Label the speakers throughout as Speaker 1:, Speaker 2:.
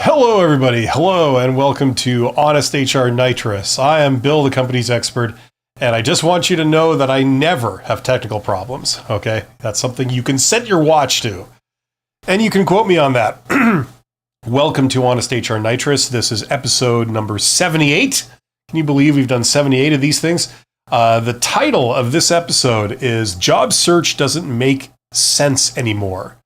Speaker 1: Hello, everybody. Hello, and welcome to Honest HR Nitrous. I am Bill, the company's expert, and I just want you to know that I never have technical problems, okay? That's something you can set your watch to, and you can quote me on that. Welcome to Honest HR Nitrous. This is episode number 78. Can you believe we've done 78 of these things? The title of this episode is Job Search Doesn't Make Sense Anymore.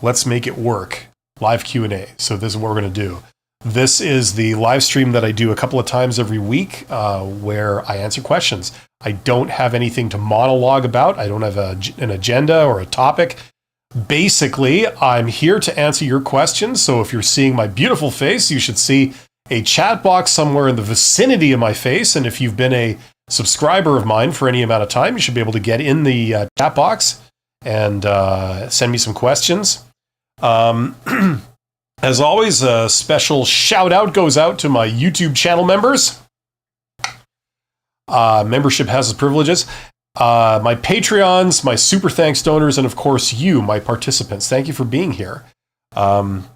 Speaker 1: Let's make it work. Live Q&A. So this is what we're going to do. This is the live stream that I do a couple of times every week where I answer questions. I don't have anything to monologue about. I don't have an agenda or a topic. Basically, I'm here to answer your questions. So if you're seeing my beautiful face, you should see a chat box somewhere in the vicinity of my face. And if you've been a subscriber of mine for any amount of time, you should be able to get in the chat box and send me some questions. As always, a special shout out goes out to my YouTube channel members. Membership has its privileges. My Patreons, my super thanks donors, and of course you, my participants. Thank you for being here. What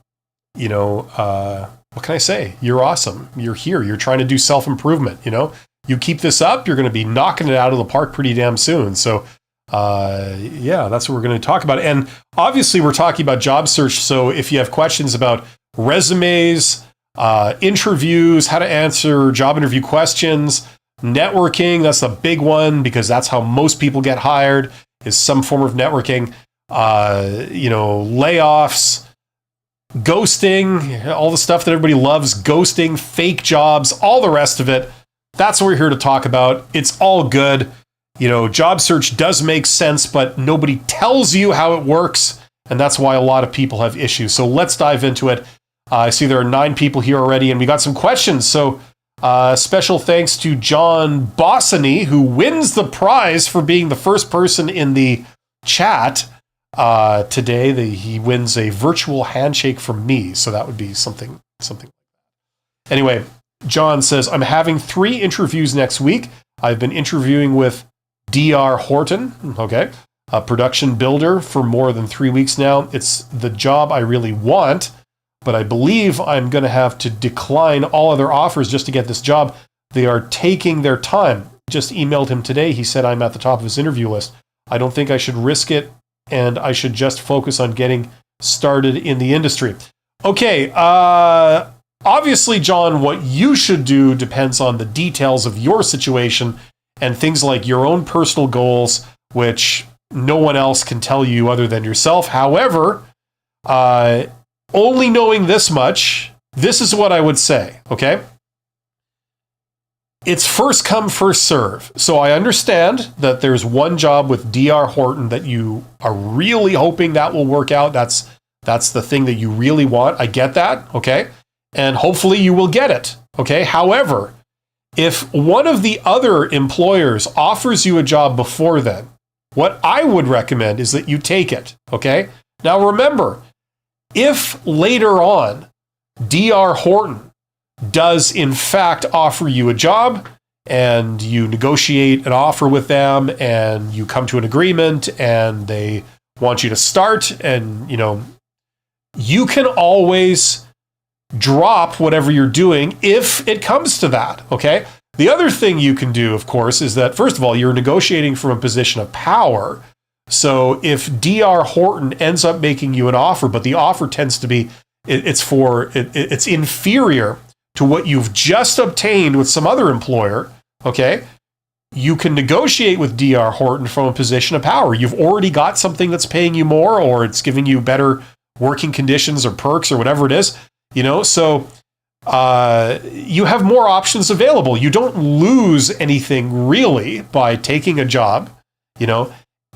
Speaker 1: can I say? You're awesome. You're here. You're trying to do self-improvement. You keep this up, you're going to be knocking it out of the park pretty damn soon. So that's what we're going to talk about. And obviously we're talking about job search. So if you have questions about resumes, interviews, how to answer job interview questions, networking, that's the big one because that's how most people get hired is some form of networking, layoffs, ghosting, all the stuff that everybody loves, ghosting, fake jobs, all the rest of it. That's what we're here to talk about. It's all good. Job search does make sense, but nobody tells you how it works, and that's why a lot of people have issues. So let's dive into it. I see there are 9 people here already, and we got some questions. So special thanks to John Bossany, who wins the prize for being the first person in the chat today. He wins a virtual handshake from me, so that would be something. Anyway, John says, I'm having 3 interviews next week. I've been interviewing with DR Horton, a production builder for more than 3 weeks now. It's the job I really want, but I believe I'm going to have to decline all other offers just to get this job. They are taking their time. Just emailed him today. He said I'm at the top of his interview list. I don't think I should risk it, and I should just focus on getting started in the industry. Okay, obviously, John, what you should do depends on the details of your situation and things like your own personal goals, which no one else can tell you other than yourself. However, only knowing this much, this is what I would say, okay? It's first come, first serve. So I understand that there's one job with DR Horton that you are really hoping that will work out. That's the thing that you really want. I get that, okay? And hopefully you will get it, okay? However, if one of the other employers offers you a job before then, what I would recommend is that you take it, okay? Now remember, if later on DR Horton does in fact offer you a job and you negotiate an offer with them and you come to an agreement and they want you to start and, you can always drop whatever you're doing if it comes to that, okay? The other thing you can do, of course, is that, first of all, you're negotiating from a position of power. So if DR Horton ends up making you an offer, but the offer tends to be, it's inferior to what you've just obtained with some other employer, okay? You can negotiate with DR Horton from a position of power. You've already got something that's paying you more, or it's giving you better working conditions or perks or whatever it is. So you have more options available. You don't lose anything really by taking a job,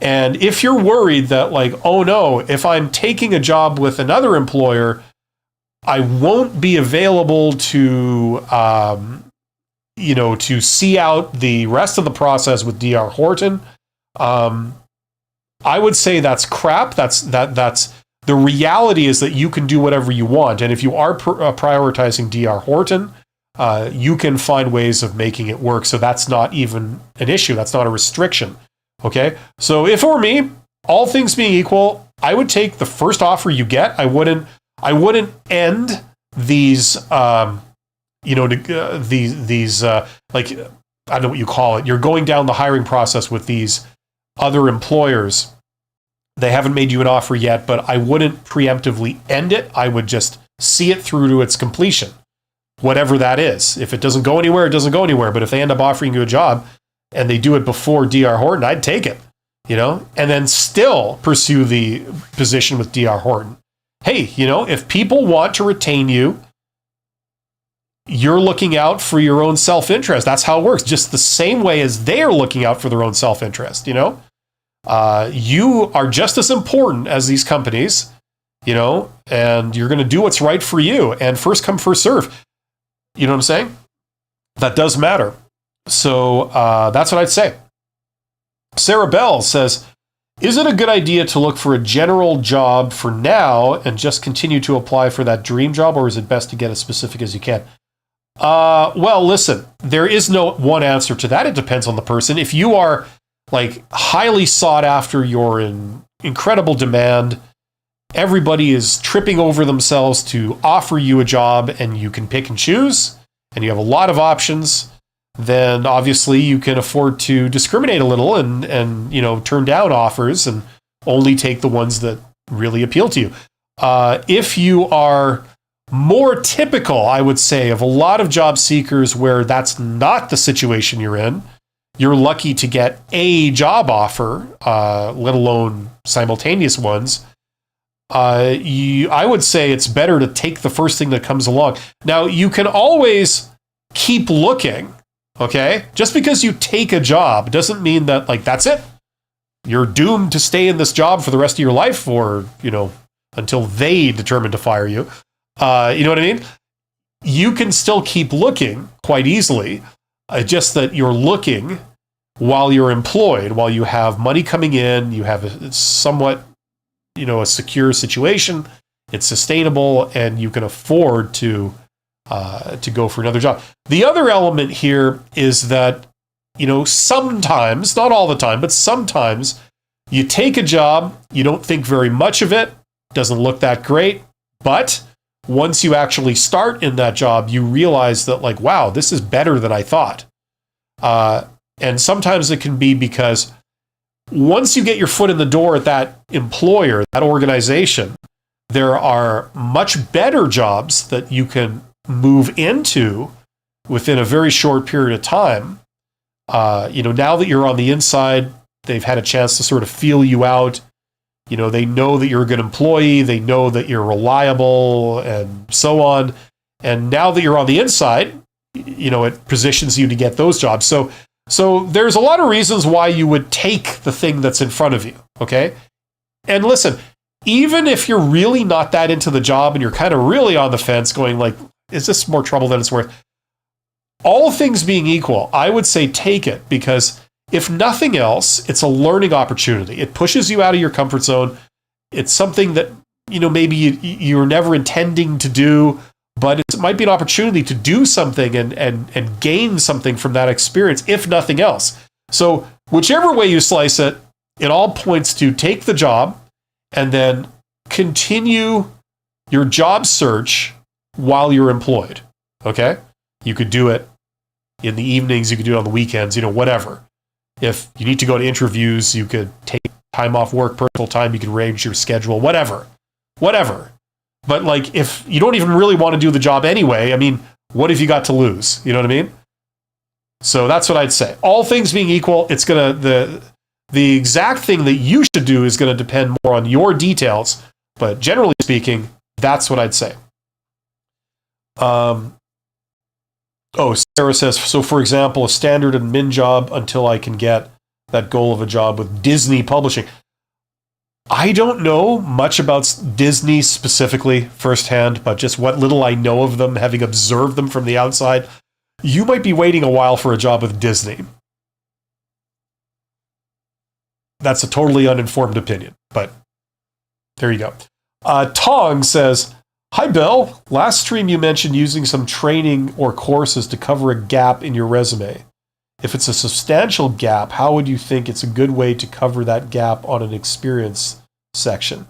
Speaker 1: And if you're worried that oh no, if I'm taking a job with another employer, I won't be available to, to see out the rest of the process with DR Horton. I would say that's crap. That's the reality is that you can do whatever you want. And if you are prioritizing DR Horton, you can find ways of making it work. So that's not even an issue. That's not a restriction. Okay. So if it were me, all things being equal, I would take the first offer you get. I wouldn't end these, these like, I don't know what you call it. You're going down the hiring process with these other employers. They haven't made you an offer yet, but I wouldn't preemptively end it. I would just see it through to its completion, whatever that is. If it doesn't go anywhere, it doesn't go anywhere. But if they end up offering you a job and they do it before DR Horton, I'd take it, and then still pursue the position with DR Horton. Hey, if people want to retain you, you're looking out for your own self-interest. That's how it works. Just the same way as they're looking out for their own self-interest, You are just as important as these companies, and you're going to do what's right for you. And first come, first serve. You know what I'm saying? That does matter. So that's what I'd say. Sarah Bell says, is it a good idea to look for a general job for now and just continue to apply for that dream job, or is it best to get as specific as you can? Well, listen, there is no one answer to that. It depends on the person. If you are like highly sought after, you're in incredible demand, everybody is tripping over themselves to offer you a job, and you can pick and choose, and you have a lot of options, then obviously you can afford to discriminate a little and turn down offers and only take the ones that really appeal to you. If you are more typical, I would say, of a lot of job seekers where that's not the situation you're in, you're lucky to get a job offer, let alone simultaneous ones. I would say it's better to take the first thing that comes along. Now, you can always keep looking, okay? Just because you take a job doesn't mean that, that's it. You're doomed to stay in this job for the rest of your life, or, until they determine to fire you. You know what I mean? You can still keep looking quite easily. Just that you're looking while you're employed, while you have money coming in, you have a somewhat, a secure situation, it's sustainable, and you can afford to go for another job. The other element here is that, sometimes, not all the time, but sometimes you take a job, you don't think very much of it, doesn't look that great, but once you actually start in that job, you realize that, wow, this is better than I thought. And sometimes it can be because once you get your foot in the door at that employer, that organization, there are much better jobs that you can move into within a very short period of time. Now that you're on the inside, they've had a chance to sort of feel you out. They know that you're a good employee. They know that you're reliable and so on. And now that you're on the inside, it positions you to get those jobs. So there's a lot of reasons why you would take the thing that's in front of you, okay? And listen, even if you're really not that into the job and you're kind of really on the fence going is this more trouble than it's worth? All things being equal, I would say take it, because if nothing else, it's a learning opportunity. It pushes you out of your comfort zone. It's something that, maybe you're never intending to do, but it might be an opportunity to do something and gain something from that experience, if nothing else. So whichever way you slice it, it all points to take the job and then continue your job search while you're employed, okay? You could do it in the evenings, you could do it on the weekends, whatever. If you need to go to interviews, you could take time off work, personal time, you could arrange your schedule, whatever. But if you don't even really want to do the job anyway, what have you got to lose? You know what I mean? So that's what I'd say. All things being equal, it's the exact thing that you should do is going to depend more on your details. But generally speaking, that's what I'd say. Sarah says, so for example, a standard admin job until I can get that goal of a job with Disney Publishing. I don't know much about Disney specifically firsthand, but just what little I know of them, having observed them from the outside, you might be waiting a while for a job with Disney. That's a totally uninformed opinion, but there you go. Tong says, hi, Bill. Last stream you mentioned using some training or courses to cover a gap in your resume. If it's a substantial gap, how would you think it's a good way to cover that gap on an experience section?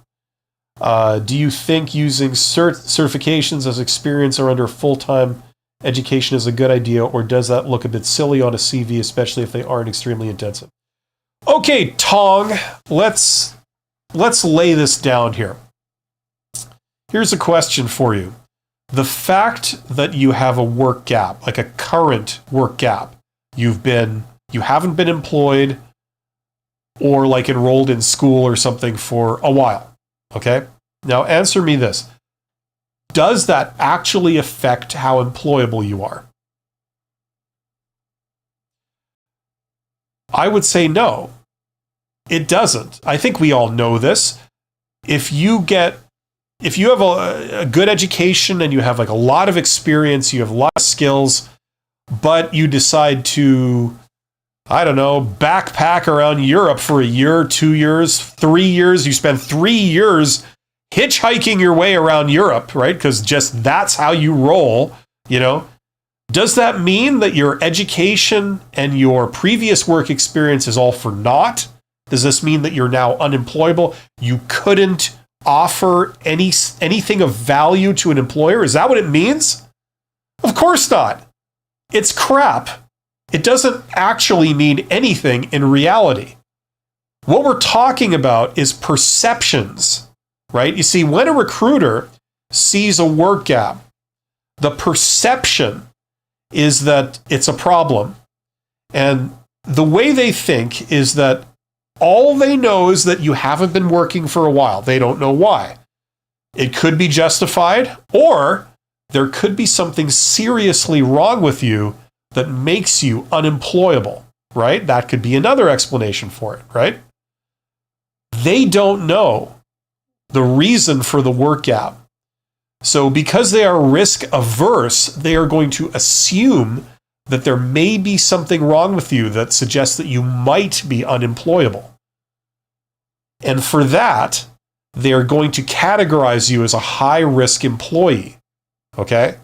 Speaker 1: Do you think using certifications as experience or under full-time education is a good idea, or does that look a bit silly on a CV, especially if they aren't extremely intensive? Okay, Tong, let's lay this down here. Here's a question for you. The fact that you have a work gap, like a current work gap, you haven't been employed or like enrolled in school or something for a while. Okay? Now answer me this. Does that actually affect how employable you are? I would say no. It doesn't. I think we all know this. If you have a good education and you have like a lot of experience, you have a lot of skills, but you decide to, I don't know, backpack around Europe for a year, 2 years, 3 years, you spend 3 years hitchhiking your way around Europe, right? Because just that's how you roll, you know? Does that mean that your education and your previous work experience is all for naught? Does this mean that you're now unemployable? You couldn't offer anything of value to an employer? Is that what it means? Of course not. It's crap. It doesn't actually mean anything in reality. What we're talking about is perceptions, right? You see, when a recruiter sees a work gap, the perception is that it's a problem. And the way they think is that all they know is that you haven't been working for a while. They don't know why. It could be justified, or there could be something seriously wrong with you that makes you unemployable, right? That could be another explanation for it, right? They don't know the reason for the work gap. So because they are risk averse, they are going to assume that there may be something wrong with you that suggests that you might be unemployable. And for that, they are going to categorize you as a high-risk employee. Okay?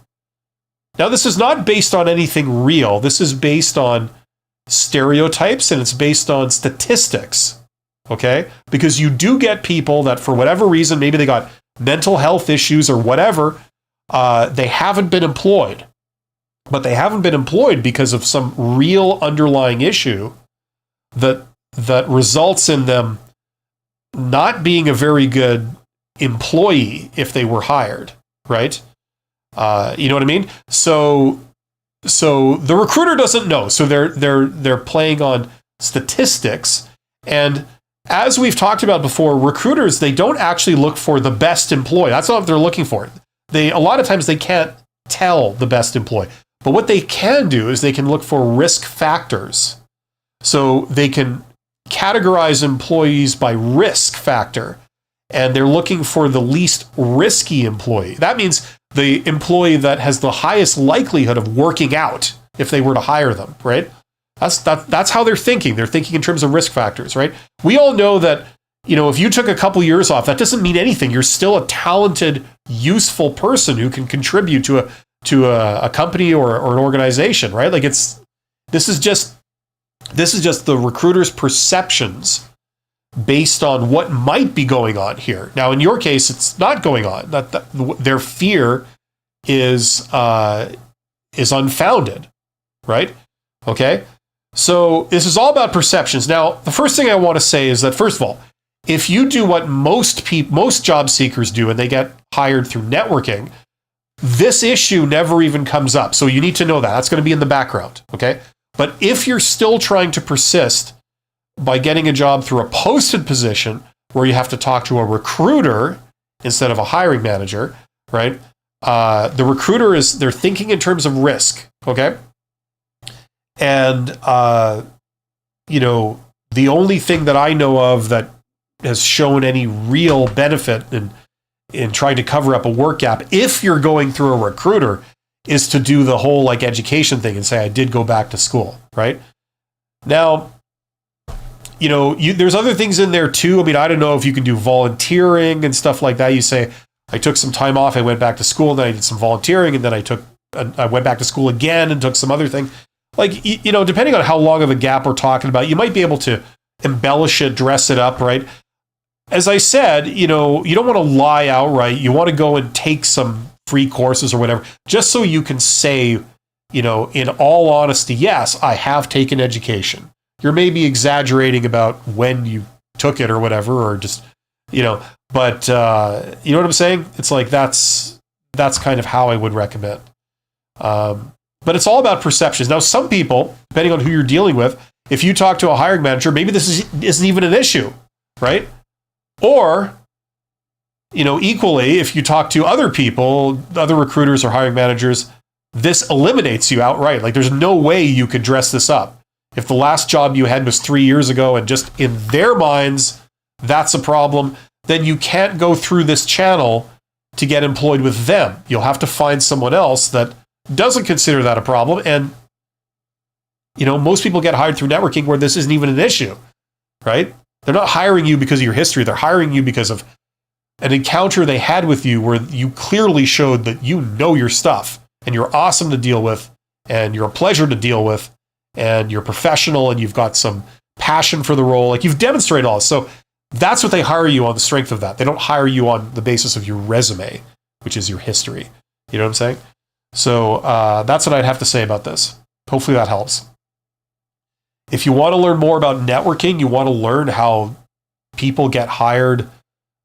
Speaker 1: Now, this is not based on anything real. This is based on stereotypes, and it's based on statistics. Okay? Because you do get people that, for whatever reason, maybe they got mental health issues or whatever, they haven't been employed. But they haven't been employed because of some real underlying issue that results in them not being a very good employee if they were hired, right? You know what I mean? So the recruiter doesn't know. So they're playing on statistics. And as we've talked about before, recruiters, they don't actually look for the best employee. That's not what they're looking for. A lot of times they can't tell the best employee. But what they can do is they can look for risk factors. So they can categorize employees by risk factor, and they're looking for the least risky employee. That means the employee that has the highest likelihood of working out if they were to hire them, right? That's how they're thinking. They're thinking in terms of risk factors, right? We all know that, you know, if you took a couple years off, that doesn't mean anything. You're still a talented, useful person who can contribute to a company or an organization, right? Like this is just the recruiter's perceptions based on what might be going on here. Now, in your case, it's not going on. Their fear is unfounded, right? Okay. So this is all about perceptions. Now, the first thing I want to say is that, first of all, if you do what most job seekers do and they get hired through networking, this issue never even comes up. So you need to know that. That's going to be in the background, okay? But if you're still trying to persist by getting a job through a posted position where you have to talk to a recruiter instead of a hiring manager, right? The recruiter they're thinking in terms of risk, okay? And, you know, the only thing that I know of that has shown any real benefit in trying to cover up a work gap, if you're going through a recruiter, is to do the whole like education thing and say, I did go back to school, right? Now, you know, there's other things in there too. I mean, I don't know if you can do volunteering and stuff like that. You say, I took some time off, I went back to school, and then I did some volunteering, and then I went back to school again and took some other thing. Like, you know, depending on how long of a gap we're talking about, you might be able to embellish it, dress it up, right? as I said, you don't want to lie outright. You want to go and take some free courses or whatever, just so you can say, in all honesty, yes, I have taken education. You're maybe exaggerating about when you took it or whatever, or just, but you know what I'm saying? It's like, that's kind of how I would recommend. But it's all about perceptions. Now, some people, depending on who you're dealing with, if you talk to a hiring manager, maybe this isn't even an issue, right? Or, equally, if you talk to other people, other recruiters or hiring managers, this eliminates you outright. Like, there's no way you could dress this up. If the last job you had was 3 years ago and just in their minds, that's a problem, then you can't go through this channel to get employed with them. You'll have to find someone else that doesn't consider that a problem. And, most people get hired through networking where this isn't even an issue, right? They're not hiring you because of your history. They're hiring you because of an encounter they had with you where you clearly showed that you know your stuff and you're awesome to deal with and you're a pleasure to deal with and you're professional and you've got some passion for the role. Like, you've demonstrated all this. So that's what they hire you on, the strength of that. They don't hire you on the basis of your resume, which is your history. You know what I'm saying? So that's what I'd have to say about this. Hopefully that helps. If you want to learn more about networking, you want to learn how people get hired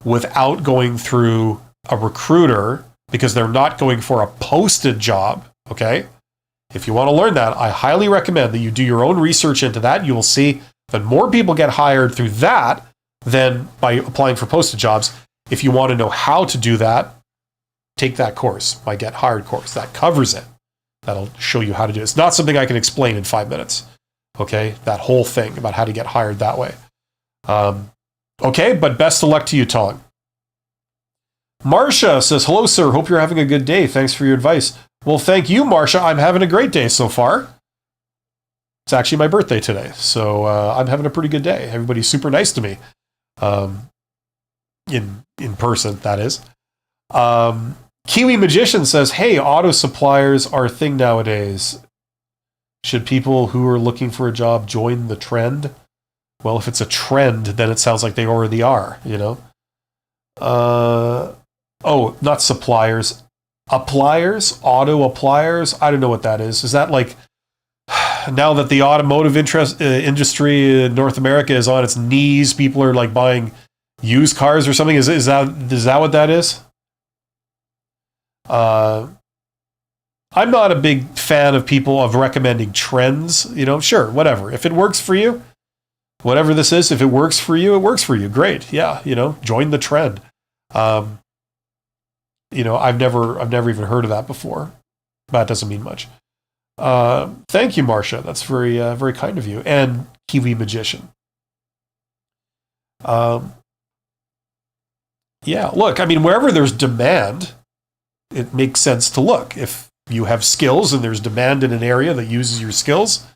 Speaker 1: without going through a recruiter because they're not going for a posted job, okay? If you want to learn that, I highly recommend that you do your own research into that. You will see that more people get hired through that than by applying for posted jobs. If you want to know how to do that, take that course, my Get Hired course. That covers it. That'll show you how to do it. It's not something I can explain in 5 minutes. Okay, that whole thing about how to get hired that way. Okay, but best of luck to you, Tong. Marcia says, hello, sir. Hope you're having a good day. Thanks for your advice. Well, thank you, Marcia. I'm having a great day so far. It's actually my birthday today, so I'm having a pretty good day. Everybody's super nice to me. In person, that is. Kiwi Magician says, hey, auto suppliers are a thing nowadays. Should people who are looking for a job join the trend? Well, if it's a trend, then it sounds like they already are, not suppliers. Appliers? Auto appliers? I don't know what that is. Is that like, now that the automotive industry in North America is on its knees, people are like buying used cars or something? Is that what that is? I'm not a big fan of people of recommending trends. Sure, whatever. If it works for you, whatever this is, if it works for you, it works for you. Great. Yeah, join the trend. I've never even heard of that before. That doesn't mean much. Thank you, Marcia. That's very, very kind of you. And Kiwi Magician. Yeah, look, wherever there's demand, it makes sense to look. If you have skills and there's demand in an area that uses your skills,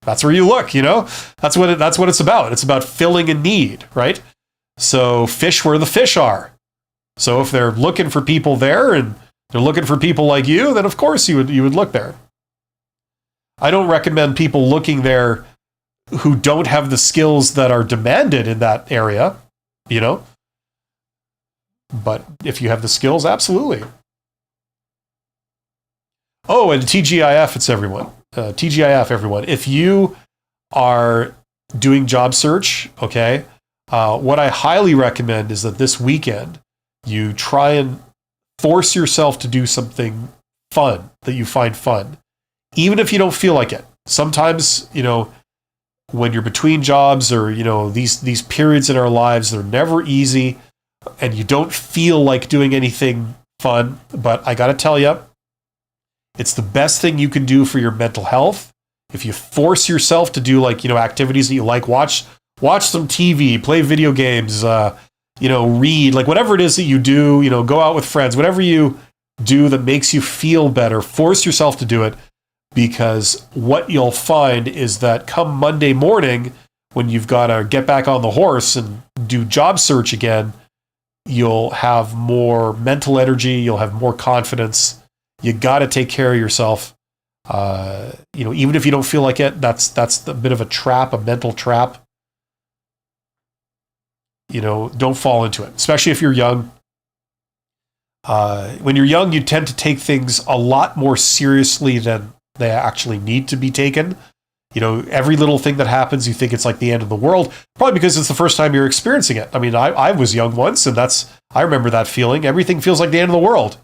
Speaker 1: that's where you look, That's what it's about. It's about filling a need, right? So fish where the fish are. So if they're looking for people there and they're looking for people like you, then of course you would look there. I don't recommend people looking there who don't have the skills that are demanded in that area, But if you have the skills, absolutely. Oh, and TGIF, it's everyone. TGIF, everyone. If you are doing job search, okay, what I highly recommend is that this weekend you try and force yourself to do something fun that you find fun, even if you don't feel like it. Sometimes, when you're between jobs or, these periods in our lives, they're never easy and you don't feel like doing anything fun. But I got to tell you, it's the best thing you can do for your mental health. If you force yourself to do activities that you like, watch some TV, play video games, read, whatever it is that you do, go out with friends, whatever you do that makes you feel better, force yourself to do it, because what you'll find is that come Monday morning, when you've got to get back on the horse and do job search again, you'll have more mental energy, you'll have more confidence. You got to take care of yourself. Even if you don't feel like it, that's a bit of a trap, a mental trap. don't fall into it, especially if you're young. When you're young, you tend to take things a lot more seriously than they actually need to be taken. Every little thing that happens, you think it's like the end of the world, probably because it's the first time you're experiencing it. I mean, I was young once, and I remember that feeling. Everything feels like the end of the world.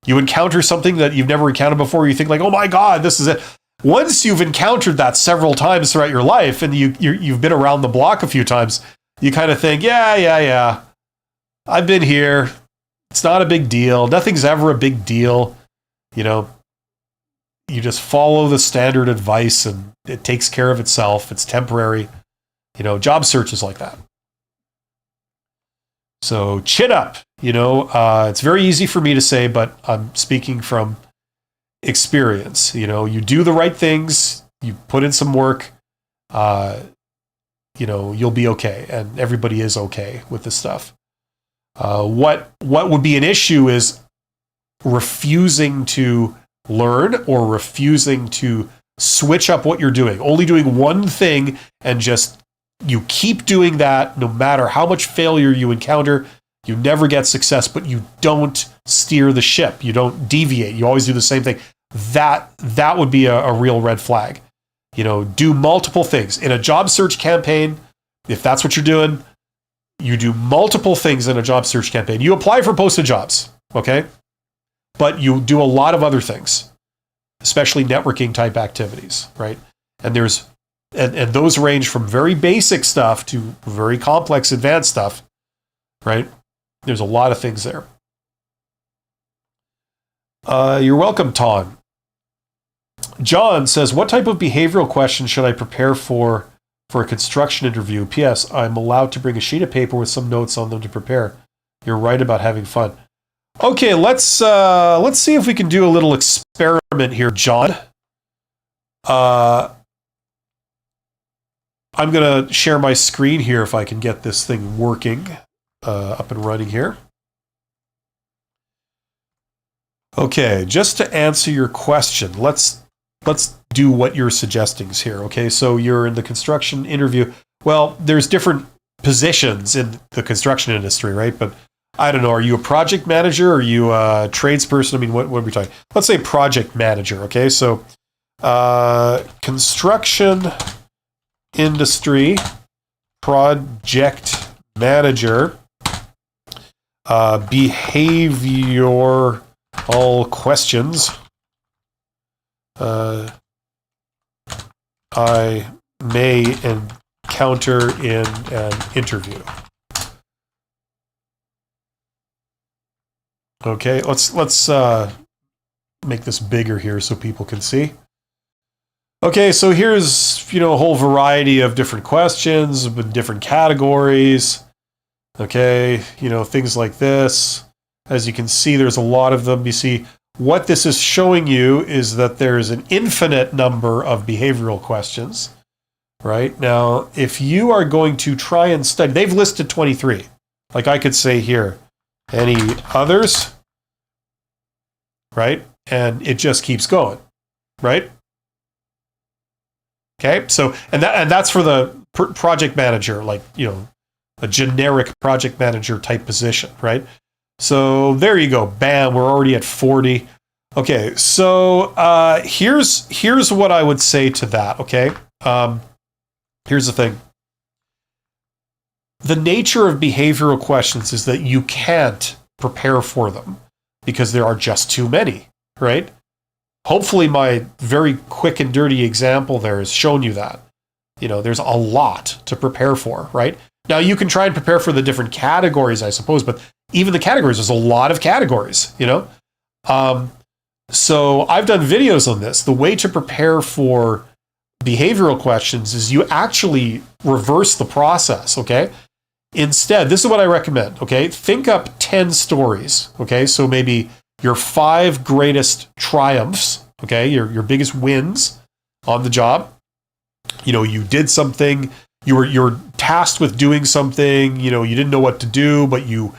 Speaker 1: You encounter something that you've never encountered before, you think like, oh my God, this is it. Once you've encountered that several times throughout your life, and you've been around the block a few times, you kind of think, yeah, I've been here. It's not a big deal. Nothing's ever a big deal. You just follow the standard advice and it takes care of itself. It's temporary. Job search is like that. So chin up, it's very easy for me to say, but I'm speaking from experience. You do the right things, you put in some work, you'll be okay. And everybody is okay with this stuff. What would be an issue is refusing to learn or refusing to switch up what you're doing, only doing one thing, and just you keep doing that no matter how much failure you encounter. You never get success, but you don't steer the ship. You don't deviate. You always do the same thing. That would be a real red flag. Do multiple things in a job search campaign. If that's what you're doing, you do multiple things in a job search campaign. You apply for posted jobs, okay? But you do a lot of other things, especially networking type activities, right? And and those range from very basic stuff to very complex advanced stuff, right? There's a lot of things there. You're welcome, Ton. John says, what type of behavioral questions should I prepare for a construction interview? P.S. I'm allowed to bring a sheet of paper with some notes on them to prepare. You're right about having fun. Okay, let's see if we can do a little experiment here, John. I'm going to share my screen here if I can get this thing working, up and running here. Okay, just to answer your question, let's do what you're suggesting here. Okay, so you're in the construction interview. Well, there's different positions in the construction industry, right? But I don't know, are you a project manager? Are you a tradesperson? I mean, what are we talking? Let's say project manager, okay? So construction industry project manager, behavioral questions I may encounter in an interview. Okay, let's make this bigger here so people can see. Okay, so here's a whole variety of different questions with different categories. Okay, things like this. As you can see, there's a lot of them. You see, what this is showing you is that there's an infinite number of behavioral questions. Right now, if you are going to try and study, they've listed 23. Like I could say here, any others, right? And it just keeps going, right? Okay, so and that's for the project manager, like a generic project manager type position, right? So there you go, bam, we're already at 40. Okay, so here's what I would say to that. Okay, here's the thing. The nature of behavioral questions is that you can't prepare for them because there are just too many, right? Hopefully my very quick and dirty example there has shown you that. There's a lot to prepare for, right? Now you can try and prepare for the different categories, I suppose, but even the categories, there's a lot of categories, So I've done videos on this. The way to prepare for behavioral questions is you actually reverse the process, okay? Instead, this is what I recommend, okay? Think up 10 stories, okay? So maybe your 5 greatest triumphs, okay? Your biggest wins on the job. You did something, you're tasked with doing something, you didn't know what to do, but you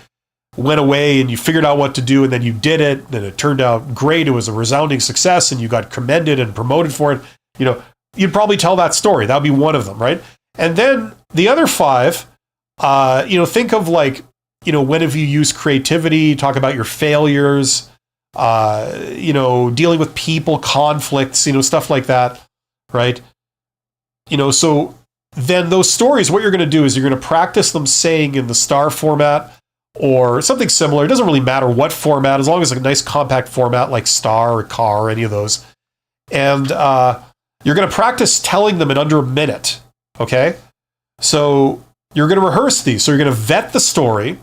Speaker 1: went away and you figured out what to do and then you did it and it turned out great. It was a resounding success and you got commended and promoted for it. You'd probably tell that story. That would be one of them, right? And then the other 5 Think of like, when have you used creativity, talk about your failures, dealing with people, conflicts, stuff like that, right? So then those stories, what you're going to do is you're going to practice them saying in the star format or something similar. It doesn't really matter what format, as long as it's a nice compact format like star or car or any of those. And you're going to practice telling them in under a minute, okay? So you're going to rehearse these. So you're going to vet the story.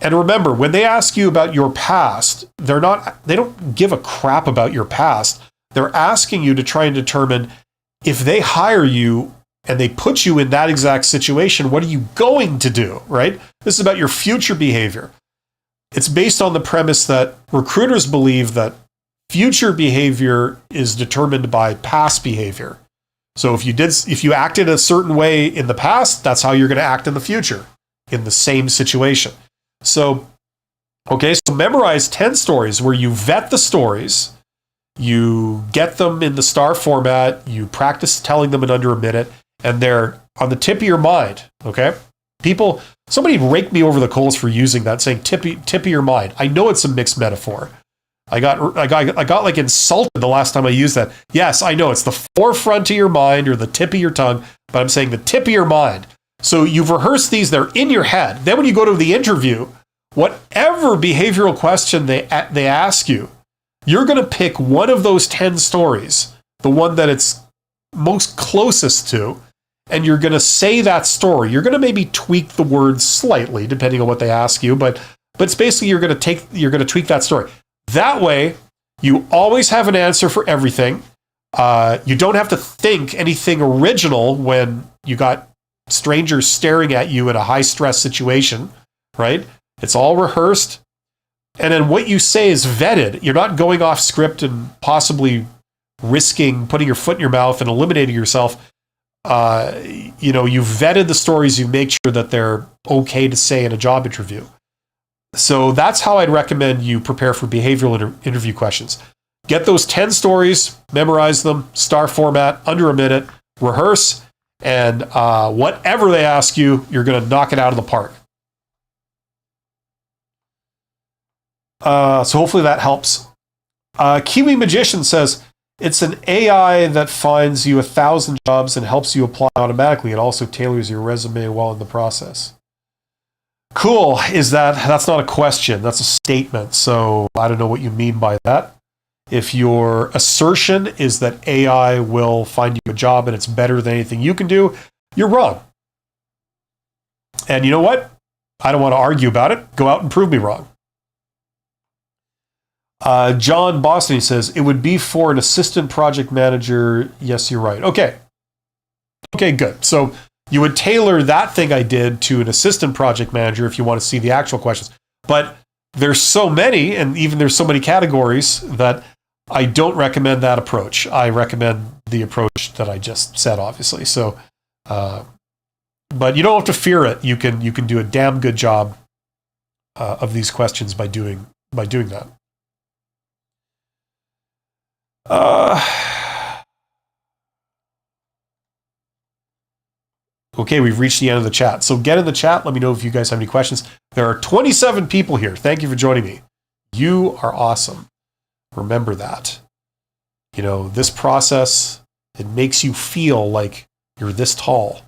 Speaker 1: And remember, when they ask you about your past, they don't give a crap about your past. They're asking you to try and determine if they hire you and they put you in that exact situation, what are you going to do, right? This is about your future behavior. It's based on the premise that recruiters believe that future behavior is determined by past behavior. So if you acted a certain way in the past, that's how you're going to act in the future in the same situation. So memorize 10 stories where you vet the stories, you get them in the star format, you practice telling them in under a minute, and they're on the tip of your mind, okay? Somebody raked me over the coals for using that, saying tip of your mind. I know it's a mixed metaphor. I got like insulted the last time I used that. Yes, I know it's the forefront of your mind or the tip of your tongue, but I'm saying the tip of your mind. So you've rehearsed these, they're in your head. Then when you go to the interview, whatever behavioral question they ask you, you're going to pick one of those 10 stories, the one that it's most closest to, and you're going to say that story. You're going to maybe tweak the words slightly depending on what they ask you, but it's basically you're going to tweak that story. That way, you always have an answer for everything. You don't have to think anything original when you got strangers staring at you in a high-stress situation, right? It's all rehearsed. And then what you say is vetted. You're not going off script and possibly risking putting your foot in your mouth and eliminating yourself. You've vetted the stories. You make sure that they're okay to say in a job interview. So that's how I'd recommend you prepare for behavioral interview questions. Get those 10 stories, memorize them, star format, under a minute, rehearse, and whatever they ask you, you're going to knock it out of the park. So hopefully that helps. Kiwi Magician says, it's an AI that finds you 1,000 jobs and helps you apply automatically. It also tailors your resume while in the process. Cool. That's not a question. That's a statement. So I don't know what you mean by that. If your assertion is that AI will find you a job and it's better than anything you can do, you're wrong. And you know what? I don't want to argue about it. Go out and prove me wrong. John Boston says, it would be for an assistant project manager. Yes, you're right. Okay, good. So you would tailor that thing I did to an assistant project manager if you want to see the actual questions. But there's so many, and even there's so many categories that I don't recommend that approach. I recommend the approach that I just said, obviously. So, but you don't have to fear it. You can do a damn good job of these questions by doing that. Okay, we've reached the end of the chat. So get in the chat. Let me know if you guys have any questions. There are 27 people here. Thank you for joining me. You are awesome. Remember that. This process, it makes you feel like you're this tall.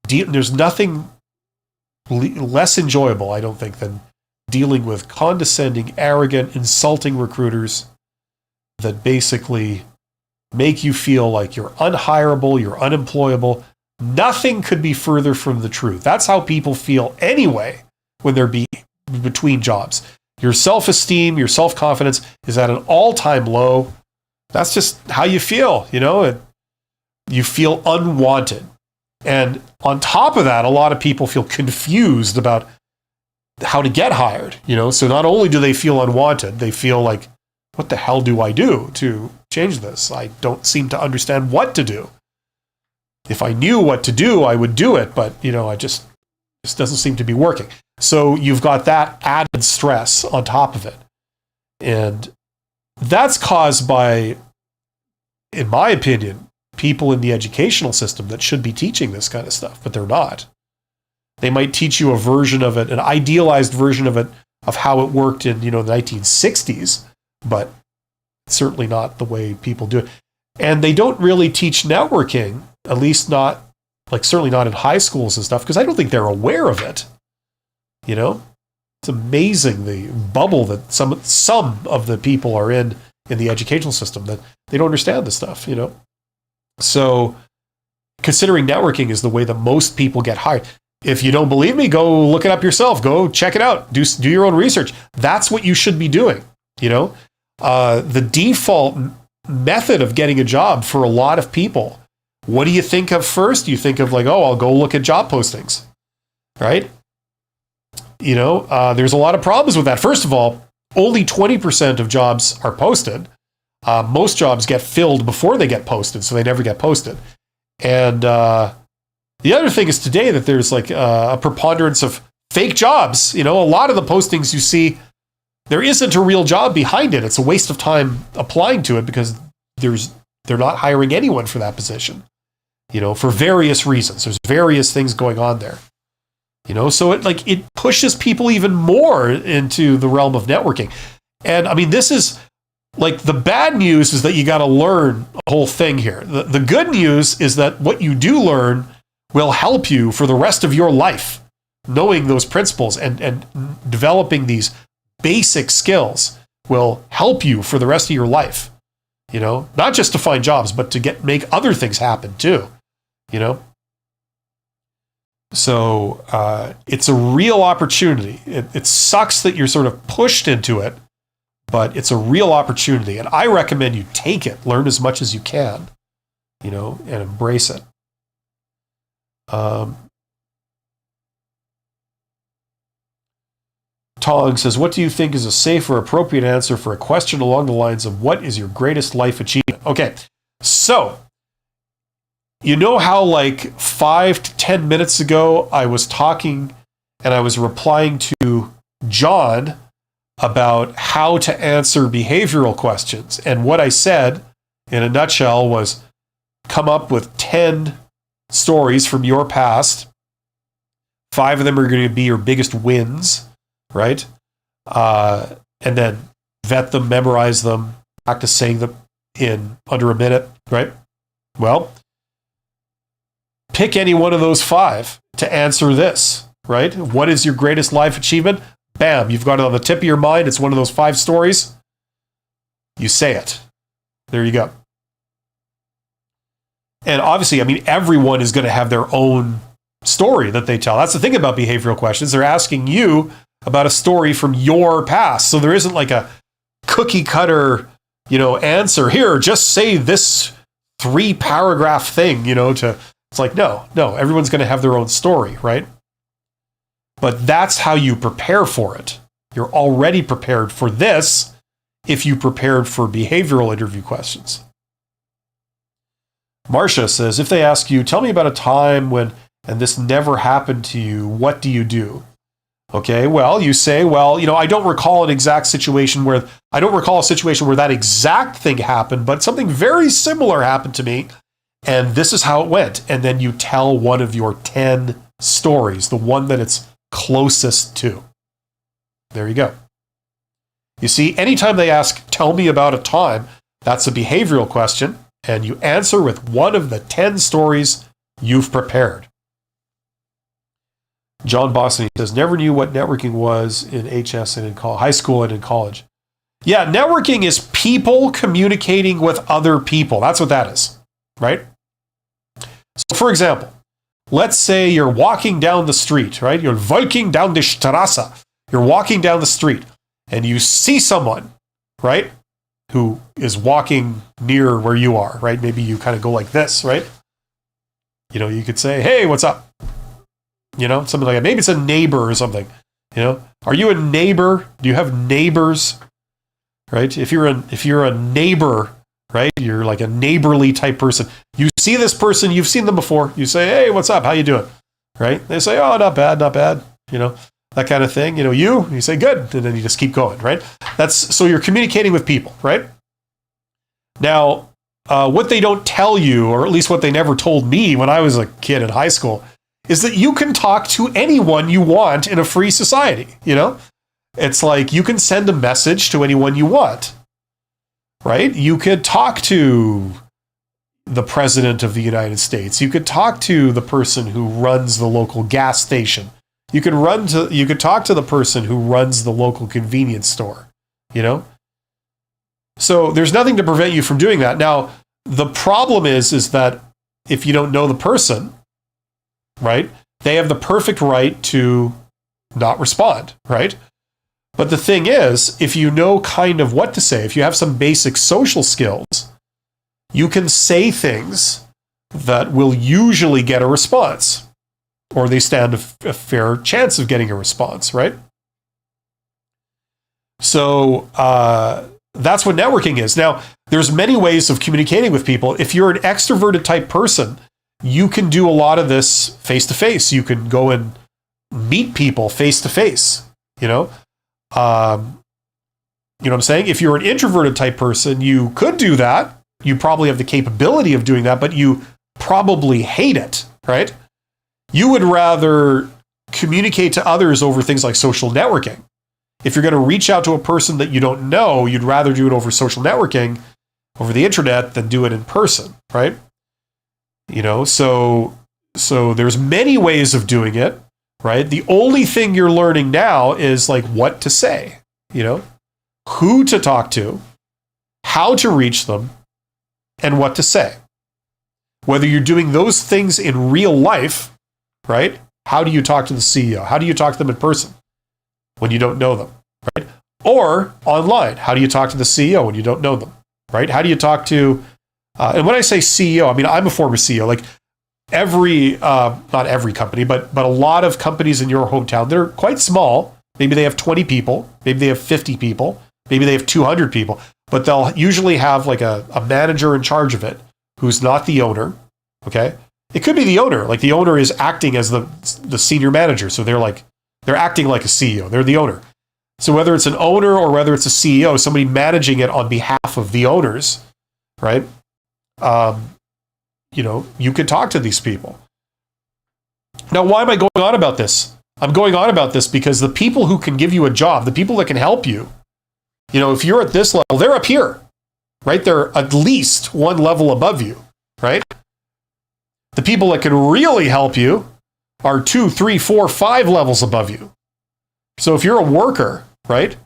Speaker 1: There's nothing less enjoyable, I don't think, than dealing with condescending, arrogant, insulting recruiters that basically make you feel like you're unhireable, you're unemployable. Nothing could be further from the truth. That's how people feel anyway when they're between jobs. Your self-esteem, your self-confidence is at an all-time low. That's just how you feel, you feel unwanted. And on top of that, a lot of people feel confused about how to get hired, So not only do they feel unwanted, they feel like, what the hell do I do to change this? I don't seem to understand what to do. If I knew what to do, I would do it, but I just doesn't seem to be working. So you've got that added stress on top of it. And that's caused by, in my opinion, people in the educational system that should be teaching this kind of stuff, but they're not. They might teach you a version of it, an idealized version of it, of how it worked in, the 1960s, but certainly not the way people do it. And they don't really teach networking, at least not, certainly not in high schools and stuff, because I don't think they're aware of it. It's amazing the bubble that some of the people are in the educational system, that they don't understand this stuff, So considering networking is the way that most people get hired. If you don't believe me, go look it up yourself. Go check it out. Do your own research. That's what you should be doing. The default method of getting a job for a lot of people, what do you think of first? You think of I'll go look at job postings, right? There's a lot of problems with that. First of all, only 20% of jobs are posted. Most jobs get filled before they get posted, so they never get posted. And the other thing is today that there's a preponderance of fake jobs. A lot of the postings you see, there isn't a real job behind it. It's a waste of time applying to it because they're not hiring anyone for that position, for various reasons. There's various things going on there. So it pushes people even more into the realm of networking. And I mean, this is the bad news is that you got to learn a whole thing here. The good news is that what you do learn will help you for the rest of your life, knowing those principles and developing these basic skills will help you for the rest of your life. Not just to find jobs, but to make other things happen too. So it's a real opportunity. It sucks that you're sort of pushed into it, but it's a real opportunity. And I recommend you take it, learn as much as you can, and embrace it. Tong says, what do you think is a safe or appropriate answer for a question along the lines of what is your greatest life achievement? Okay, so how 5 to 10 minutes ago I was talking and I was replying to John about how to answer behavioral questions. And what I said in a nutshell was come up with 10 stories from your past. 5 of them are going to be your biggest wins, right? And then vet them, memorize them, practice saying them in under a minute, right? Well, pick any one of those 5 to answer this, right? What is your greatest life achievement? Bam, you've got it on the tip of your mind. It's one of those 5 stories. You say it. There you go. And obviously, I mean, everyone is going to have their own story that they tell. That's the thing about behavioral questions. They're asking you about a story from your past. So there isn't a cookie cutter, answer. Here, just say this 3-paragraph thing, it's no, everyone's going to have their own story, right? But that's how you prepare for it. You're already prepared for this if you prepared for behavioral interview questions. Marcia says, if they ask you, tell me about a time when, and this never happened to you, what do you do? Okay, well, you say, I don't recall a situation where that exact thing happened, but something very similar happened to me, and this is how it went. And then you tell one of your 10 stories, the one that it's closest to. There you go. You see, anytime they ask, tell me about a time, that's a behavioral question, and you answer with one of the 10 stories you've prepared. John Boston says, never knew what networking was in HS and in high school and in college. Yeah, networking is people communicating with other people. That's what that is, right? So, for example, let's say you're walking down the street, right? You're walking down the Straße. You're walking down the street and you see someone, right, who is walking near where you are, right? Maybe you kind of go like this, right? You could say, hey, what's up? Something like that. Maybe it's a neighbor or something. Are you a neighbor? Do you have neighbors? Right? If you're a neighbor, right? You're like a neighborly type person. You see this person, you've seen them before. You say, hey, what's up? How you doing? Right? They say, oh, not bad, not bad. That kind of thing. You say, good. And then you just keep going, right? So you're communicating with people, right? Now, what they don't tell you, or at least what they never told me when I was a kid in high school, is that you can talk to anyone you want in a free society. It's like you can send a message to anyone you want, right? You could talk to the president of the United States. You could talk to the person who runs the local gas station. You could talk to the person who runs the local convenience store, So there's nothing to prevent you from doing that. Now, the problem is that if you don't know the person, right, they have the perfect right to not respond, right? But the thing is, if you know kind of what to say, if you have some basic social skills, you can say things that will usually get a response, or they stand a fair chance of getting a response, right? So that's what networking is. Now, there's many ways of communicating with people. If you're an extroverted type person, you can do a lot of this face-to-face. You can go and meet people face-to-face, You know what I'm saying? If you're an introverted type person, you could do that. You probably have the capability of doing that, but you probably hate it, right? You would rather communicate to others over things like social networking. If you're going to reach out to a person that you don't know, you'd rather do it over social networking, over the internet, than do it in person, right? So there's many ways of doing it, right? The only thing you're learning now is like what to say, who to talk to, how to reach them, and what to say. Whether you're doing those things in real life, right? How do you talk to the CEO? How do you talk to them in person when you don't know them, right? Or online, how do you talk to the CEO when you don't know them, right? How do you talk to, and when I say CEO, I mean, I'm a former CEO, like not every company, but a lot of companies in your hometown, they're quite small. Maybe they have 20 people, maybe they have 50 people, maybe they have 200 people, but they'll usually have like a manager in charge of it who's not the owner, okay? It could be the owner, like the owner is acting as the senior manager, so they're acting like a CEO, they're the owner. So whether it's an owner or whether it's a CEO, somebody managing it on behalf of the owners, right? You could talk to these people. Now, why am I going on about this? I'm going on about this because the people who can give you a job, the people that can help you, if you're at this level, they're up here, right? They're at least one level above you, right? The people that can really help you are 2, 3, 4, 5 levels above you. So if you're a worker, right?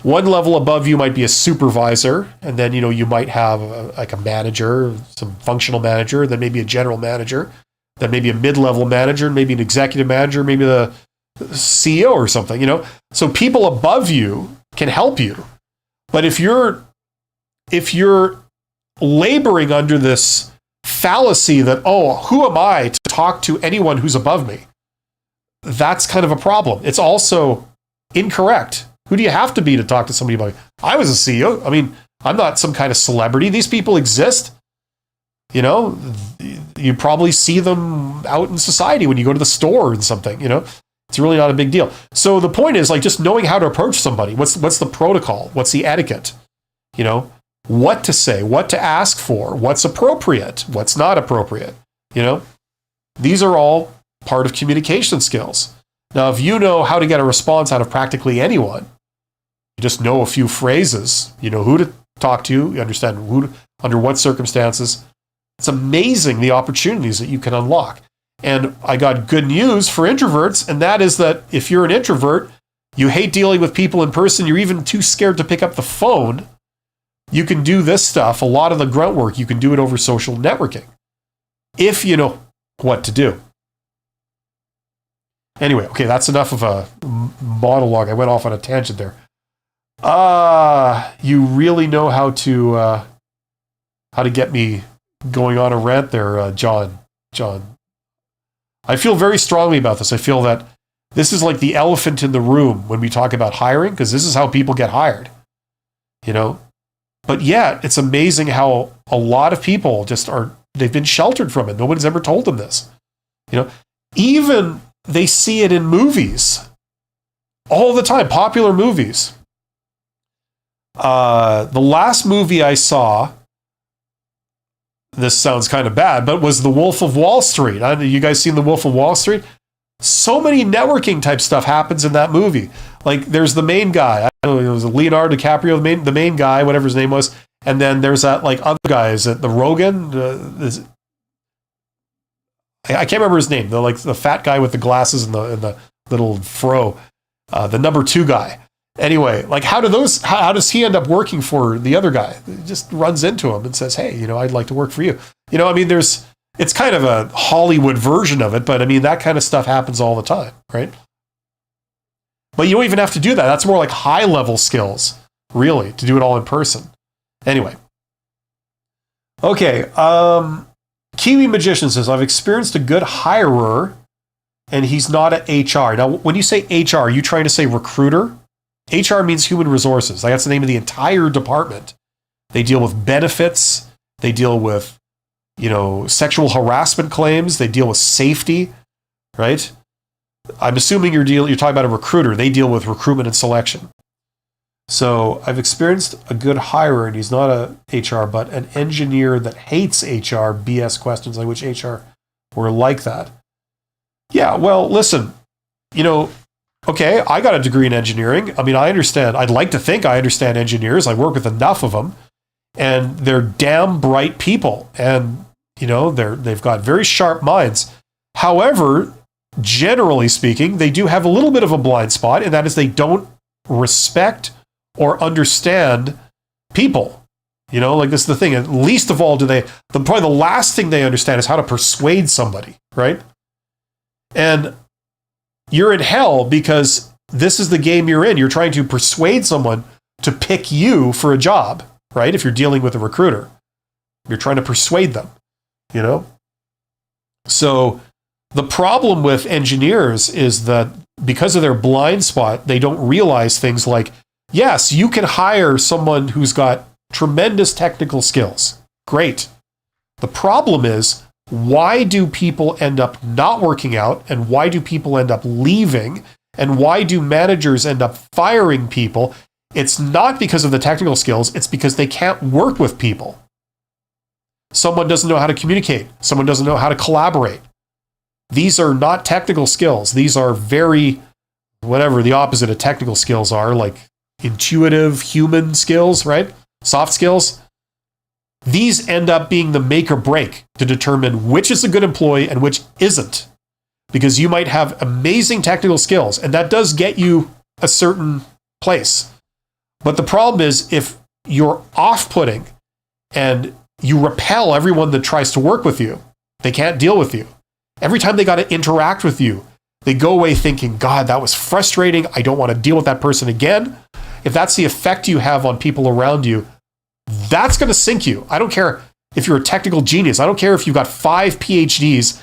Speaker 1: One level above you might be a supervisor, and then, you might have a manager, some functional manager, then maybe a general manager, then maybe a mid-level manager, maybe an executive manager, maybe the CEO or something, So people above you can help you. But if you're laboring under this fallacy that, who am I to talk to anyone who's above me? That's kind of a problem. It's also incorrect. Who do you have to be to talk to somebody about it? I was a CEO. I mean, I'm not some kind of celebrity. These people exist. You probably see them out in society when you go to the store and something, It's really not a big deal. So the point is like just knowing how to approach somebody. What's the protocol? What's the etiquette? What to say, what to ask for, what's appropriate, what's not appropriate, These are all part of communication skills. Now, if you know how to get a response out of practically anyone, you just know a few phrases, you know who to talk to, you understand under what circumstances. It's amazing the opportunities that you can unlock. And I got good news for introverts, and that is that if you're an introvert, you hate dealing with people in person, you're even too scared to pick up the phone, you can do this stuff, a lot of the grunt work, you can do it over social networking, if you know what to do. Anyway, okay, that's enough of a monologue. I went off on a tangent there. You really know how to get me going on a rant there, John. I feel very strongly about this. I feel that this is like the elephant in the room when we talk about hiring, because this is how people get hired, But yet, it's amazing how a lot of people they've been sheltered from it. Nobody's ever told them this. Even they see it in movies all the time, popular movies. The last movie I saw this sounds kind of bad, but was the Wolf of Wall Street. You guys seen the Wolf of Wall Street? So many networking type stuff happens in that movie. Like there's the main guy. I don't know, it was Leonardo DiCaprio, the main guy, whatever his name was. And then there's that like other guy. Is it the Rogan? I can't remember his name. The fat guy with the glasses and the little fro. The number 2 guy. Anyway, like how does he end up working for the other guy? He just runs into him and says, "Hey, I'd like to work for you." I mean, it's kind of a Hollywood version of it, but I mean, that kind of stuff happens all the time, right? But you don't even have to do that. That's more like high level skills, really, to do it all in person. Anyway. Okay. Kiwi Magician says, I've experienced a good hirer and he's not at HR. Now, when you say HR, are you trying to say recruiter? HR means human resources. Like, that's the name of the entire department. They deal with benefits. They deal with, sexual harassment claims. They deal with safety, right? I'm assuming you're talking about a recruiter. They deal with recruitment and selection. So I've experienced a good hirer, and he's not a HR, but an engineer that hates HR BS questions, like which HR were like that. Yeah, well, listen, okay, I got a degree in engineering. I mean, I understand. I'd like to think I understand engineers. I work with enough of them, and they're damn bright people, and they've got very sharp minds. However, generally speaking, they do have a little bit of a blind spot, and that is they don't respect or understand people. Like this is the thing. At least of all, probably the last thing they understand is how to persuade somebody, right? And you're in hell because this is the game you're in. You're trying to persuade someone to pick you for a job, right? If you're dealing with a recruiter, you're trying to persuade them, So the problem with engineers is that because of their blind spot, they don't realize things like, yes, you can hire someone who's got tremendous technical skills. Great. The problem is, why do people end up not working out? And why do people end up leaving? And why do managers end up firing people? It's not because of the technical skills. It's because they can't work with people. Someone doesn't know how to communicate. Someone doesn't know how to collaborate. These are not technical skills. These are very, whatever the opposite of technical skills are, like intuitive human skills, right? Soft skills. These end up being the make or break to determine which is a good employee and which isn't. Because you might have amazing technical skills, and that does get you a certain place. But the problem is, if you're off-putting and you repel everyone that tries to work with you, they can't deal with you. Every time they got to interact with you, they go away thinking, God, that was frustrating. I don't want to deal with that person again. If that's the effect you have on people around you, that's going to sink you. I don't care if you're a technical genius. I don't care if you've got 5 PhDs.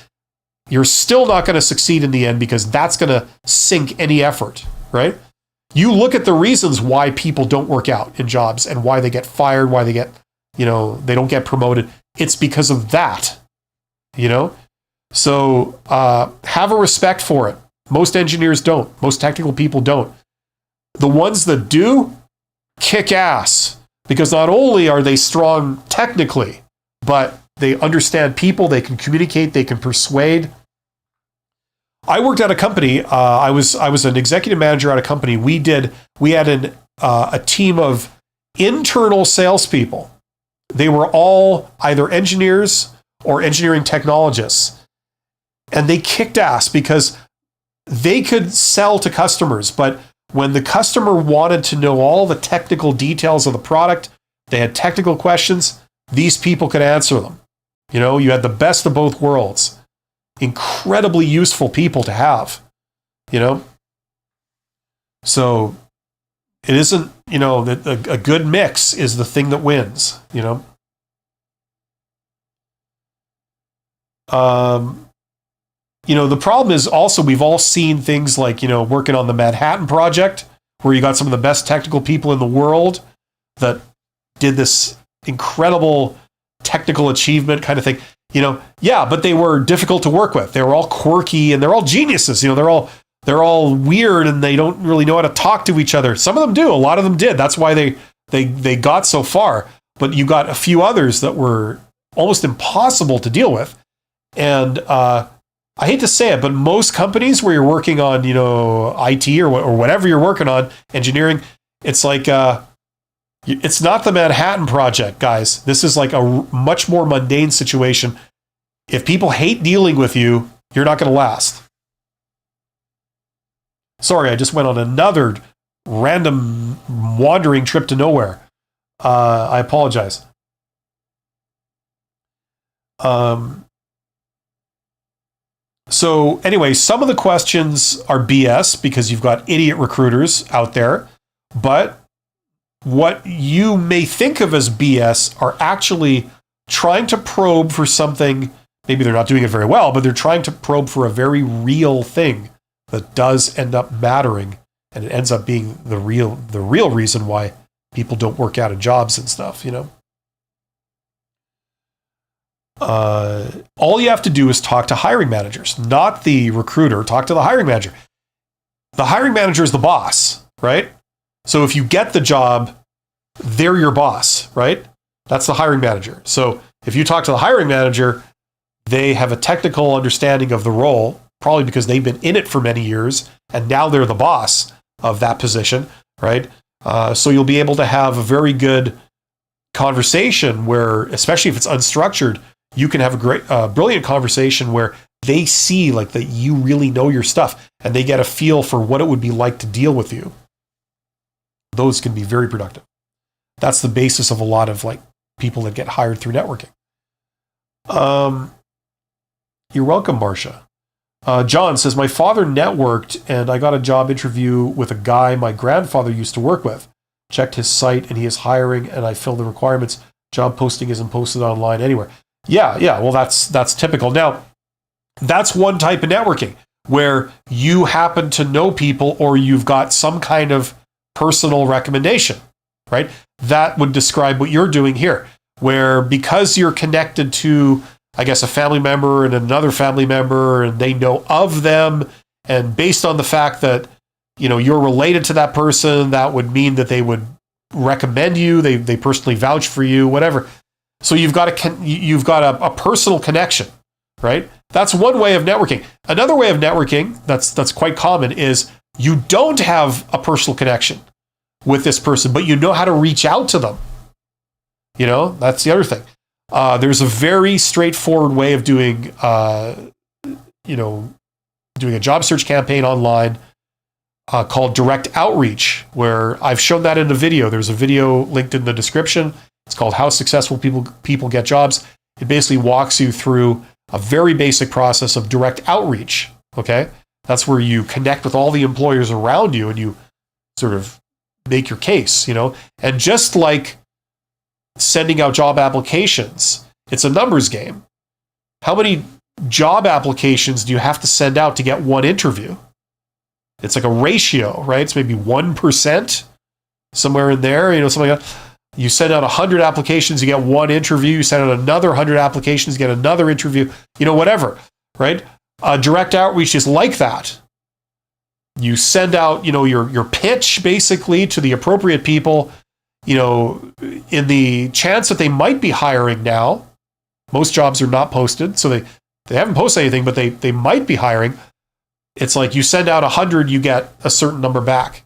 Speaker 1: You're still not going to succeed in the end because that's going to sink any effort, right? You look at the reasons why people don't work out in jobs and why they get fired, why they get, they don't get promoted. It's because of that, So have a respect for it. Most engineers don't. Most technical people don't. The ones that do, kick ass. Because not only are they strong technically, but they understand people, they can communicate, they can persuade. I worked at a company. I was an executive manager at a company. We had a team of internal salespeople. They were all either engineers or engineering technologists. And they kicked ass because they could sell to customers, but when the customer wanted to know all the technical details of the product, they had technical questions, these people could answer them. You had the best of both worlds. Incredibly useful people to have, So it isn't, a good mix is the thing that wins, The problem is also we've all seen things like, working on the Manhattan Project, where you got some of the best technical people in the world that did this incredible technical achievement kind of thing. But they were difficult to work with. They were all quirky and they're all geniuses. They're all weird and they don't really know how to talk to each other. Some of them do. A lot of them did. That's why they got so far. But you got a few others that were almost impossible to deal with. And I hate to say it, but most companies where you're working on, IT or whatever you're working on, engineering, it's like, it's not the Manhattan Project, guys. This is like a much more mundane situation. If people hate dealing with you, you're not going to last. Sorry, I just went on another random wandering trip to nowhere. I apologize. So anyway, some of the questions are BS because you've got idiot recruiters out there, but what you may think of as BS are actually trying to probe for something. Maybe they're not doing it very well, but they're trying to probe for a very real thing that does end up mattering, and it ends up being the real reason why people don't work out of jobs and stuff, All you have to do is talk to hiring managers, not the recruiter. Talk to the hiring manager. The hiring manager is the boss, right? So if you get the job, they're your boss, right? That's the hiring manager. So if you talk to the hiring manager, they have a technical understanding of the role, probably because they've been in it for many years, and now they're the boss of that position, right? So you'll be able to have a very good conversation where, especially if it's unstructured, you can have a great, brilliant conversation where they see like that you really know your stuff, and they get a feel for what it would be like to deal with you. Those can be very productive. That's the basis of a lot of like people that get hired through networking. You're welcome, Marcia. John says, my father networked and I got a job interview with a guy my grandfather used to work with. Checked his site and he is hiring and I fill the requirements. Job posting isn't posted online anywhere. Yeah. Well, that's typical. Now, that's one type of networking where you happen to know people or you've got some kind of personal recommendation, right? That would describe what you're doing here, where because you're connected to, I guess, a family member and another family member, and they know of them, and based on the fact that, you're related to that person, that would mean that they would recommend you, they personally vouch for you, whatever. So you've got a personal connection, right? That's one way of networking. Another way of networking that's quite common is you don't have a personal connection with this person, but you know how to reach out to them. That's the other thing. There's a very straightforward way of doing a job search campaign online called direct outreach, where I've shown that in a video. There's a video linked in the description. It's called How Successful People Get Jobs. It basically walks you through a very basic process of direct outreach. Okay, that's where you connect with all the employers around you and you sort of make your case. And just like sending out job applications, it's a numbers game. How many job applications do you have to send out to get one interview? It's like a ratio, right? It's maybe 1%, somewhere in there, something like that. You send out 100 applications, you get one interview. You send out another 100 applications, you get another interview, whatever, right? Direct outreach is like that. You send out, your pitch basically to the appropriate people, in the chance that they might be hiring now. Most jobs are not posted, so they haven't posted anything, but they might be hiring. It's like you send out 100, you get a certain number back,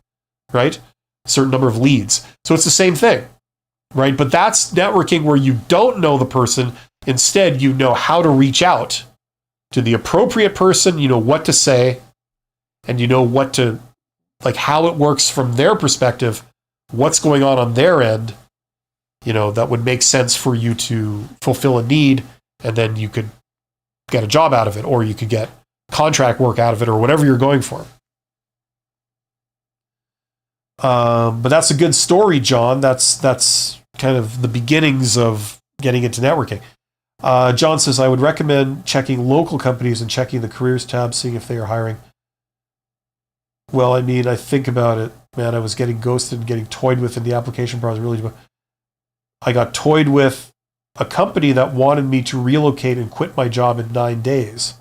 Speaker 1: right? A certain number of leads. So it's the same thing, right? But that's networking where you don't know the person. Instead, you know how to reach out to the appropriate person, you know what to say, and you know what to, like how it works from their perspective, what's going on their end, that would make sense for you to fulfill a need, and then you could get a job out of it, or you could get contract work out of it, or whatever you're going for. But that's a good story, John. That's kind of the beginnings of getting into networking. John says, I would recommend checking local companies and checking the careers tab, seeing if they are hiring. Well, I mean, I think about it, man. I was getting ghosted and getting toyed with in the application process. I got toyed with a company that wanted me to relocate and quit my job in 9 days.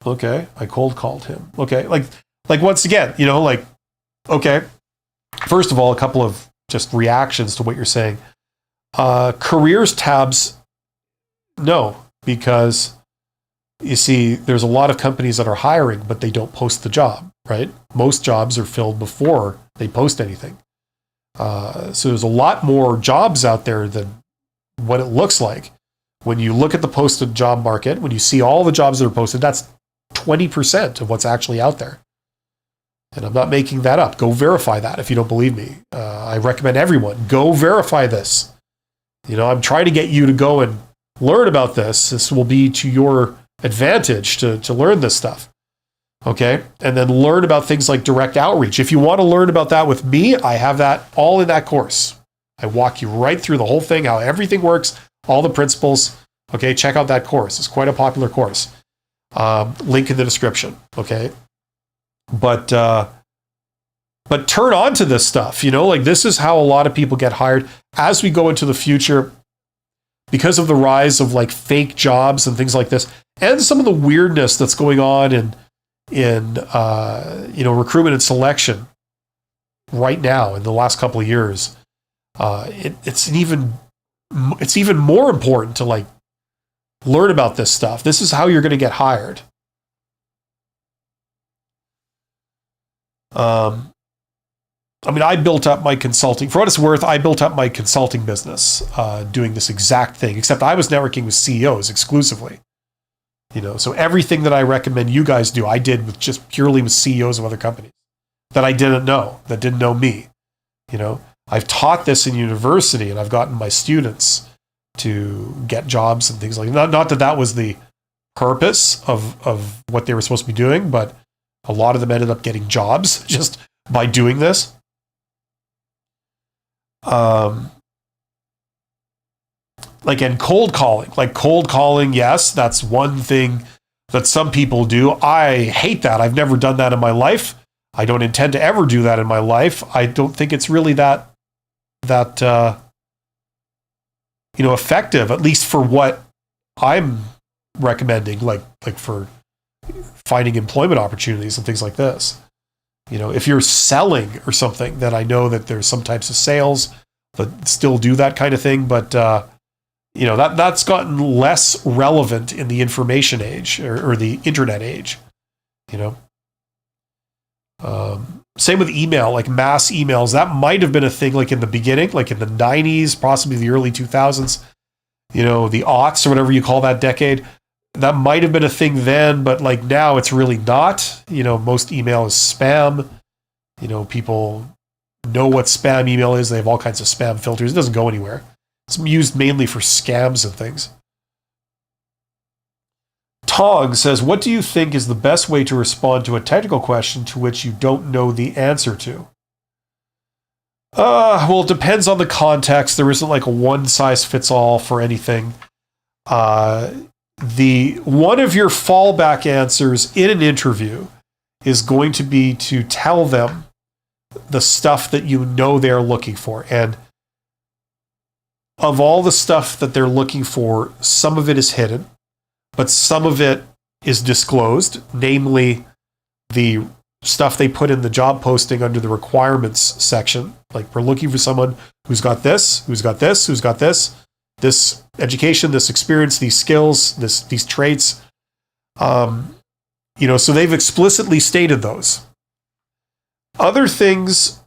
Speaker 1: Okay, I cold called him. Okay, like once again, okay. First of all, a couple of just reactions to what you're saying. Careers tabs, no, because you see, there's a lot of companies that are hiring, but they don't post the job, right? Most jobs are filled before they post anything. So there's a lot more jobs out there than what it looks like. When you look at the posted job market, when you see all the jobs that are posted, that's 20% of what's actually out there. And I'm not making that up. Go verify that if you don't believe me. I recommend everyone, go verify this. I'm trying to get you to go and learn about this. This will be to your advantage to learn this stuff. Okay? And then learn about things like direct outreach. If you want to learn about that with me, I have that all in that course. I walk you right through the whole thing, how everything works, all the principles. Okay, check out that course. It's quite a popular course. Link in the description. Okay, but turn on to this stuff. Like this is how a lot of people get hired as we go into the future, because of the rise of like fake jobs and things like this, and some of the weirdness that's going on in recruitment and selection right now in the last couple of years. It's even more important to like learn about this stuff. This is how you're going to get hired. I built up my consulting. For what it's worth, I built up my consulting business doing this exact thing, except I was networking with CEOs exclusively. So everything that I recommend you guys do, I did with just purely with CEOs of other companies that I didn't know, that didn't know me. I've taught this in university, and I've gotten my students to get jobs and things like that. Not that was the purpose of what they were supposed to be doing, but a lot of them ended up getting jobs just by doing this. And cold calling, yes, that's one thing that some people do. I hate that. I've never done that in my life. I don't intend to ever do that in my life. I don't think it's really that effective, at least for what I'm recommending, like for finding employment opportunities and things like this. If you're selling or something, then I know that there's some types of sales that still do that kind of thing, but that's gotten less relevant in the information age or the internet age. Same with email, like mass emails. That might have been a thing like in the beginning, like in the 90s, possibly the early 2000s, the aughts or whatever you call that decade. That might have been a thing then, but like now it's really not. Most email is spam. People know what spam email is. They have all kinds of spam filters. It doesn't go anywhere. It's used mainly for scams and things. Tong says, what do you think is the best way to respond to a technical question to which you don't know the answer to? Well, it depends on the context. There isn't like a one-size-fits-all for anything. One of your fallback answers in an interview is going to be to tell them the stuff that you know they're looking for. And of all the stuff that they're looking for, some of it is hidden, but some of it is disclosed, namely the stuff they put in the job posting under the requirements section. Like, we're looking for someone who's got this, who's got this, who's got this education, this experience, these skills, these traits. So they've explicitly stated those. Other things,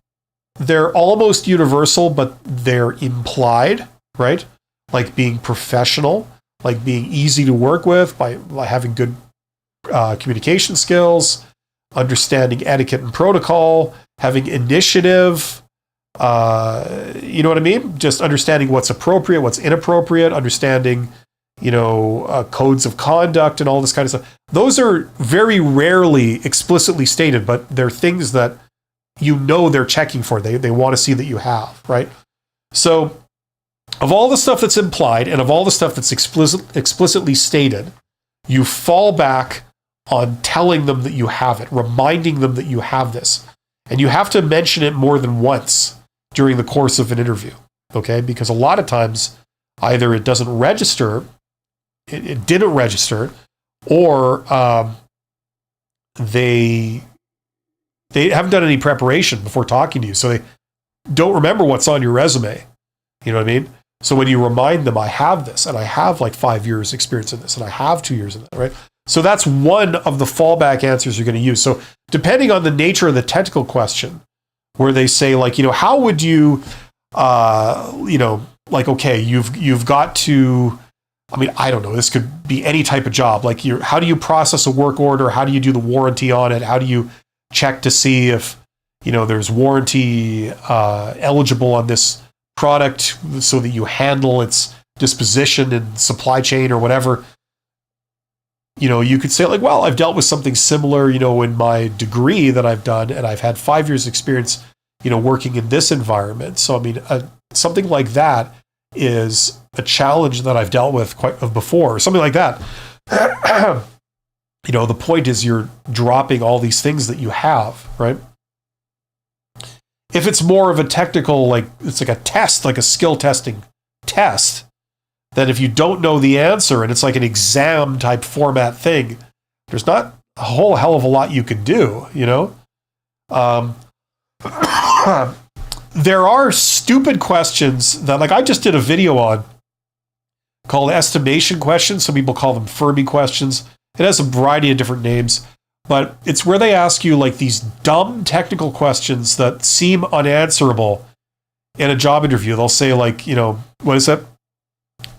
Speaker 1: they're almost universal, but they're implied, right? Like being professional, like being easy to work with, by having good communication skills, understanding etiquette and protocol, having initiative, you know what I mean? Just understanding what's appropriate, what's inappropriate, understanding, codes of conduct and all this kind of stuff. Those are very rarely explicitly stated, but they're things that they're checking for. They want to see that you have, right? So of all the stuff that's implied and of all the stuff that's explicitly stated, you fall back on telling them that you have it, reminding them that you have this. And you have to mention it more than once during the course of an interview, okay? Because a lot of times, either it doesn't register, it didn't register, or they haven't done any preparation before talking to you, so they don't remember what's on your resume. You know what I mean? So when you remind them, I have this, and I have like 5 years experience in this, and I have 2 years in that, right? So that's one of the fallback answers you're going to use. So depending on the nature of the technical question, where they say like, how would you, like, okay, you've got to, I mean, I don't know, this could be any type of job. Like how do you process a work order? How do you do the warranty on it? How do you check to see if, there's warranty eligible on this product so that you handle its disposition and supply chain or whatever? You could say like, well, I've dealt with something similar, in my degree that I've done, and I've had 5 years experience, working in this environment. So, I mean, something like that is a challenge that I've dealt with before, something like that. The point is you're dropping all these things that you have, right? If it's more of a technical, like it's like a test, like a skill testing test, that if you don't know the answer and it's like an exam type format thing, there's not a whole hell of a lot you can do, There are stupid questions that, like, I just did a video on called estimation questions. Some people call them Fermi questions. It has a variety of different names, but it's where they ask you like these dumb technical questions that seem unanswerable in a job interview. They'll say like, what is it?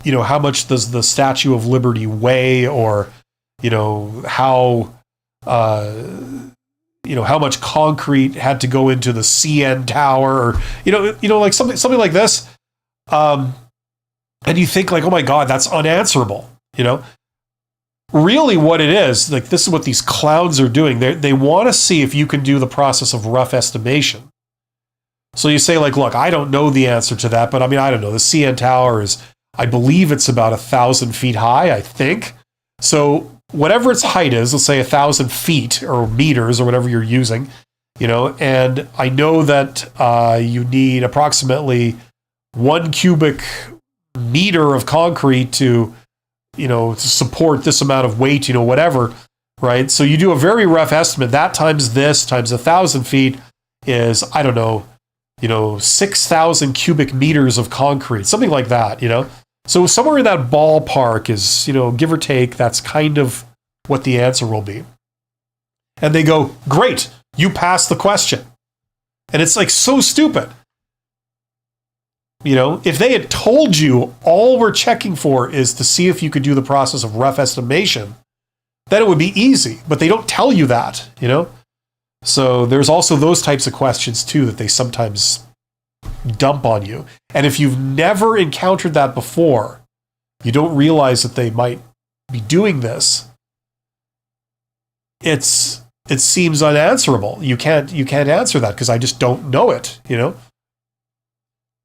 Speaker 1: How much does the Statue of Liberty weigh, or, how much concrete had to go into the CN Tower, or, like something like this. And you think like, oh my God, that's unanswerable. Really what it is, like, this is what these clowns are doing. They want to see if you can do the process of rough estimation. So you say like, look, I don't know the answer to that, but I mean, I don't know. The CN Tower is, I believe it's about 1,000 feet high, I think. So whatever its height is, let's say 1,000 feet or meters or whatever you're using, and I know that you need approximately 1 cubic meter of concrete to support this amount of weight, whatever, right? So you do a very rough estimate. That times this times 1,000 feet is, I don't know, 6,000 cubic meters of concrete, something like that, So somewhere in that ballpark is, give or take, that's kind of what the answer will be. And they go, great, you passed the question. And it's like so stupid. If they had told you all we're checking for is to see if you could do the process of rough estimation, then it would be easy. But they don't tell you that, So there's also those types of questions too that they sometimes dump on you. And if you've never encountered that before, you don't realize that they might be doing this. It seems unanswerable. You can't answer that because I just don't know it,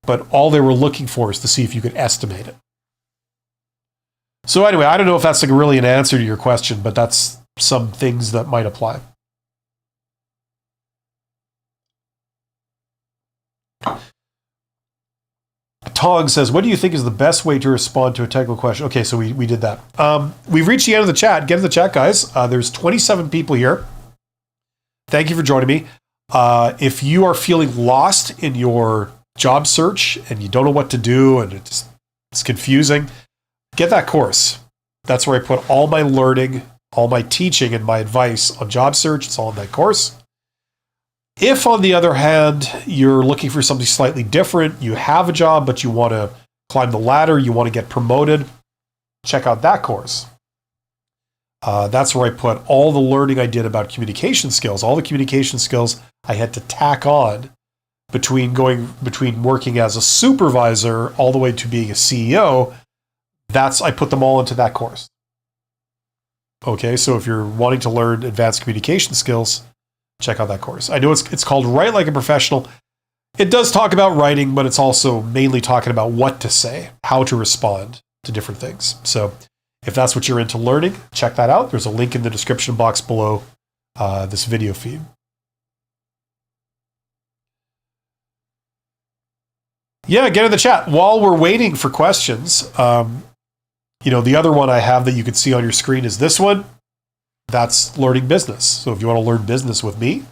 Speaker 1: But all they were looking for is to see if you could estimate it. So anyway, I don't know if that's like really an answer to your question, but that's some things that might apply. Tog says, what do you think is the best way to respond to a technical question? Okay, so we did that. We've reached the end of the chat. Get in the chat, guys. There's 27 people here. Thank you for joining me. If you are feeling lost in your job search and you don't know what to do and it's confusing, get that course. That's where I put all my learning, all my teaching, and my advice on job search. It's all in that course. If, on the other hand, you're looking for something slightly different, you have a job, but you want to climb the ladder, you want to get promoted, check out that course. That's where I put all the learning I did about communication skills, all the communication skills I had to tack on between working as a supervisor all the way to being a CEO. I put them all into that course. Okay, so if you're wanting to learn advanced communication skills, check out that course. I know it's called Write Like a Professional. It does talk about writing, but it's also mainly talking about what to say, how to respond to different things. So if that's what you're into learning, check that out. There's a link in the description box below this video feed. Yeah, get in the chat. While we're waiting for questions, the other one I have that you can see on your screen is this one. That's learning business. So if you want to learn business with me,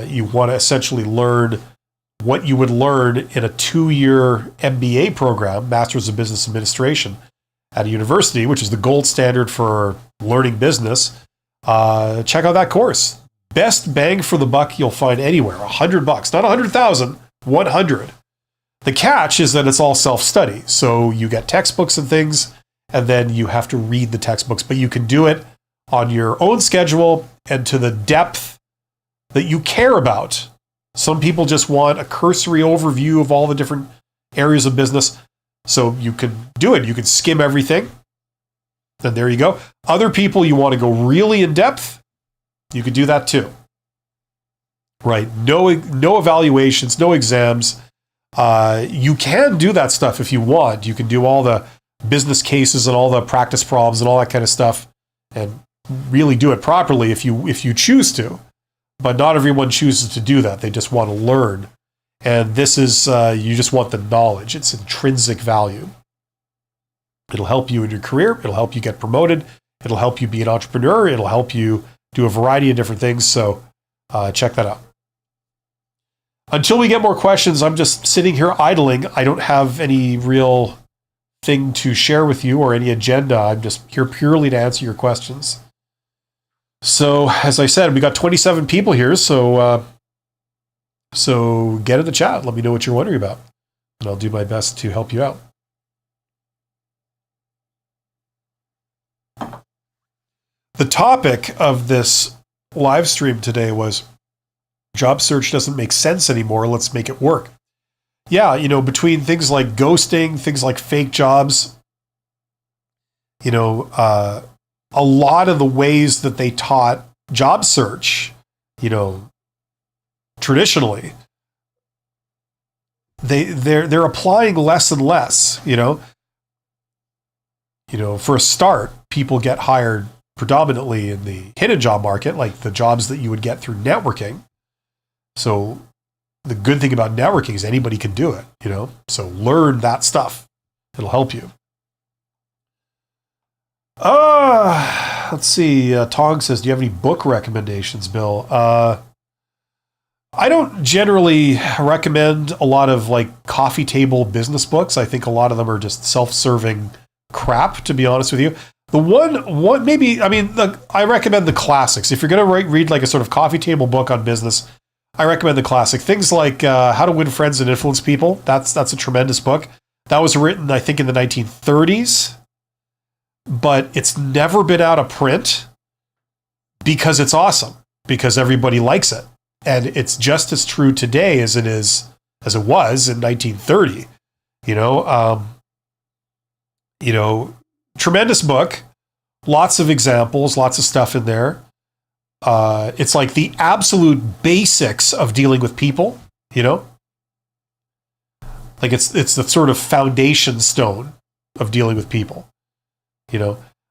Speaker 1: you want to essentially learn what you would learn in a 2-year MBA program, Master's of Business Administration, at a university, which is the gold standard for learning business. Check out that course. Best bang for the buck you'll find anywhere. $100, not 100,000, 100. The catch is that it's all self-study. So you get textbooks and things, and then you have to read the textbooks, but you can do it on your own schedule and to the depth that you care about. Some people just want a cursory overview of all the different areas of business. So you can do it. You can skim everything. And there you go. Other people, you want to go really in depth, you could do that too. Right? No evaluations, no exams. You can do that stuff if you want. You can do all the business cases and all the practice problems and all that kind of stuff and really do it properly if you choose to. But not everyone chooses to do that. They just want to learn. And this is, you just want the knowledge. It's intrinsic value. It'll help you in your career. It'll help you get promoted. It'll help you be an entrepreneur. It'll help you do a variety of different things. So check that out. Until we get more questions, I'm just sitting here idling. I don't have any real thing to share with you or any agenda. I'm just here purely to answer your questions. So, as I said, we got 27 people here, so get in the chat. Let me know what you're wondering about, and I'll do my best to help you out. The topic of this live stream today was job search doesn't make sense anymore. Let's make it work. Yeah, between things like ghosting, things like fake jobs, a lot of the ways that they taught job search, traditionally, they're applying less and less, for a start, people get hired predominantly in the hidden job market, like the jobs that you would get through networking. So the good thing about networking is anybody can do it, so learn that stuff. It'll help you. Let's see. Tong says, do you have any book recommendations, Bill? I don't generally recommend a lot of like coffee table business books. I think a lot of them are just self-serving crap, to be honest with you. The one maybe, I recommend the classics. If you're going to read like a sort of coffee table book on business, I recommend the classic. Things like How to Win Friends and Influence People. That's a tremendous book. That was written, I think, in the 1930s. But it's never been out of print because it's awesome, because everybody likes it. And it's just as true today as it was in 1930. Tremendous book, lots of examples, lots of stuff in there. It's like the absolute basics of dealing with people, like it's the sort of foundation stone of dealing with people.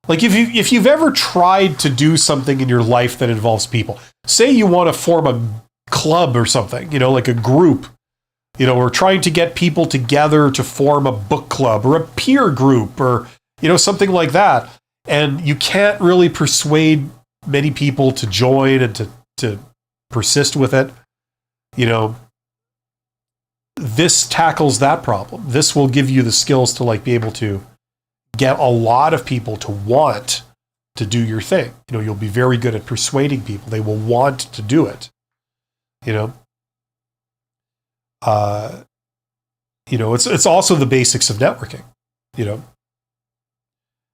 Speaker 1: Like if you've ever tried to do something in your life that involves people, say you want to form a club or something, like a group, or trying to get people together to form a book club or a peer group or, something like that. And you can't really persuade many people to join and to persist with it. This tackles that problem. This will give you the skills to like be able to get a lot of people to want to do your thing. You'll be very good at persuading people. They will want to do it. It's also the basics of networking.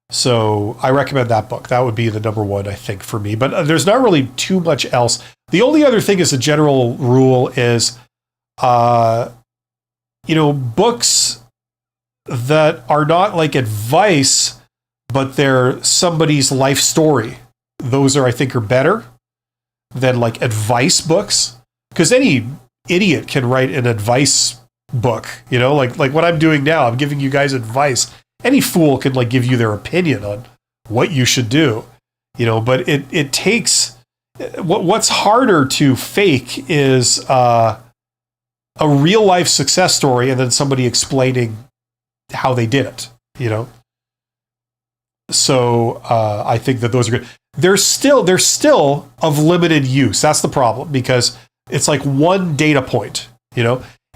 Speaker 1: So I recommend that book. That would be the number one, I think, for me. But there's not really too much else. The only other thing as a general rule is, books that are not like advice, but they're somebody's life story. Those I think are better than like advice books, because any idiot can write an advice book, like what I'm doing now. I'm giving you guys advice. Any fool can like give you their opinion on what you should do, but it takes, what's harder to fake is a real life success story and then somebody explaining how they did it, So I think that those are good. They're still of limited use. That's the problem, because it's like one data point,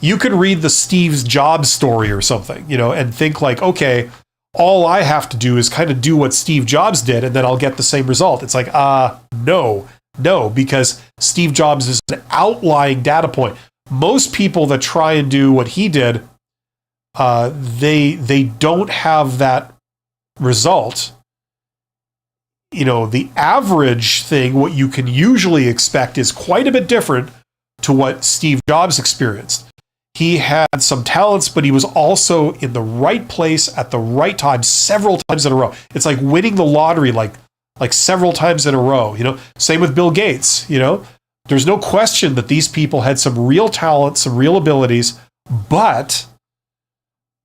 Speaker 1: You could read the Steve Jobs story or something, and think like, okay, all I have to do is kind of do what Steve Jobs did, and then I'll get the same result. It's like, no, because Steve Jobs is an outlying data point. Most people that try and do what he did, they don't have that result. The average thing, what you can usually expect is quite a bit different to what Steve Jobs experienced. He had some talents, but he was also in the right place at the right time several times in a row. It's like winning the lottery like several times in a row. Same with Bill Gates. There's no question that these people had some real talent, some real abilities, but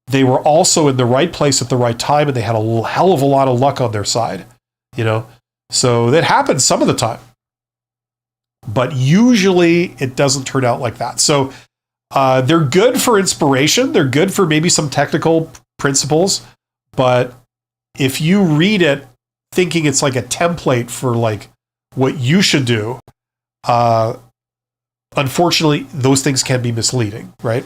Speaker 1: they were also in the right place at the right time, and they had a hell of a lot of luck on their side. So that happens some of the time, but usually it doesn't turn out like that. So they're good for inspiration. They're good for maybe some technical principles, but if you read it thinking it's like a template for like what you should do, unfortunately, those things can be misleading, right?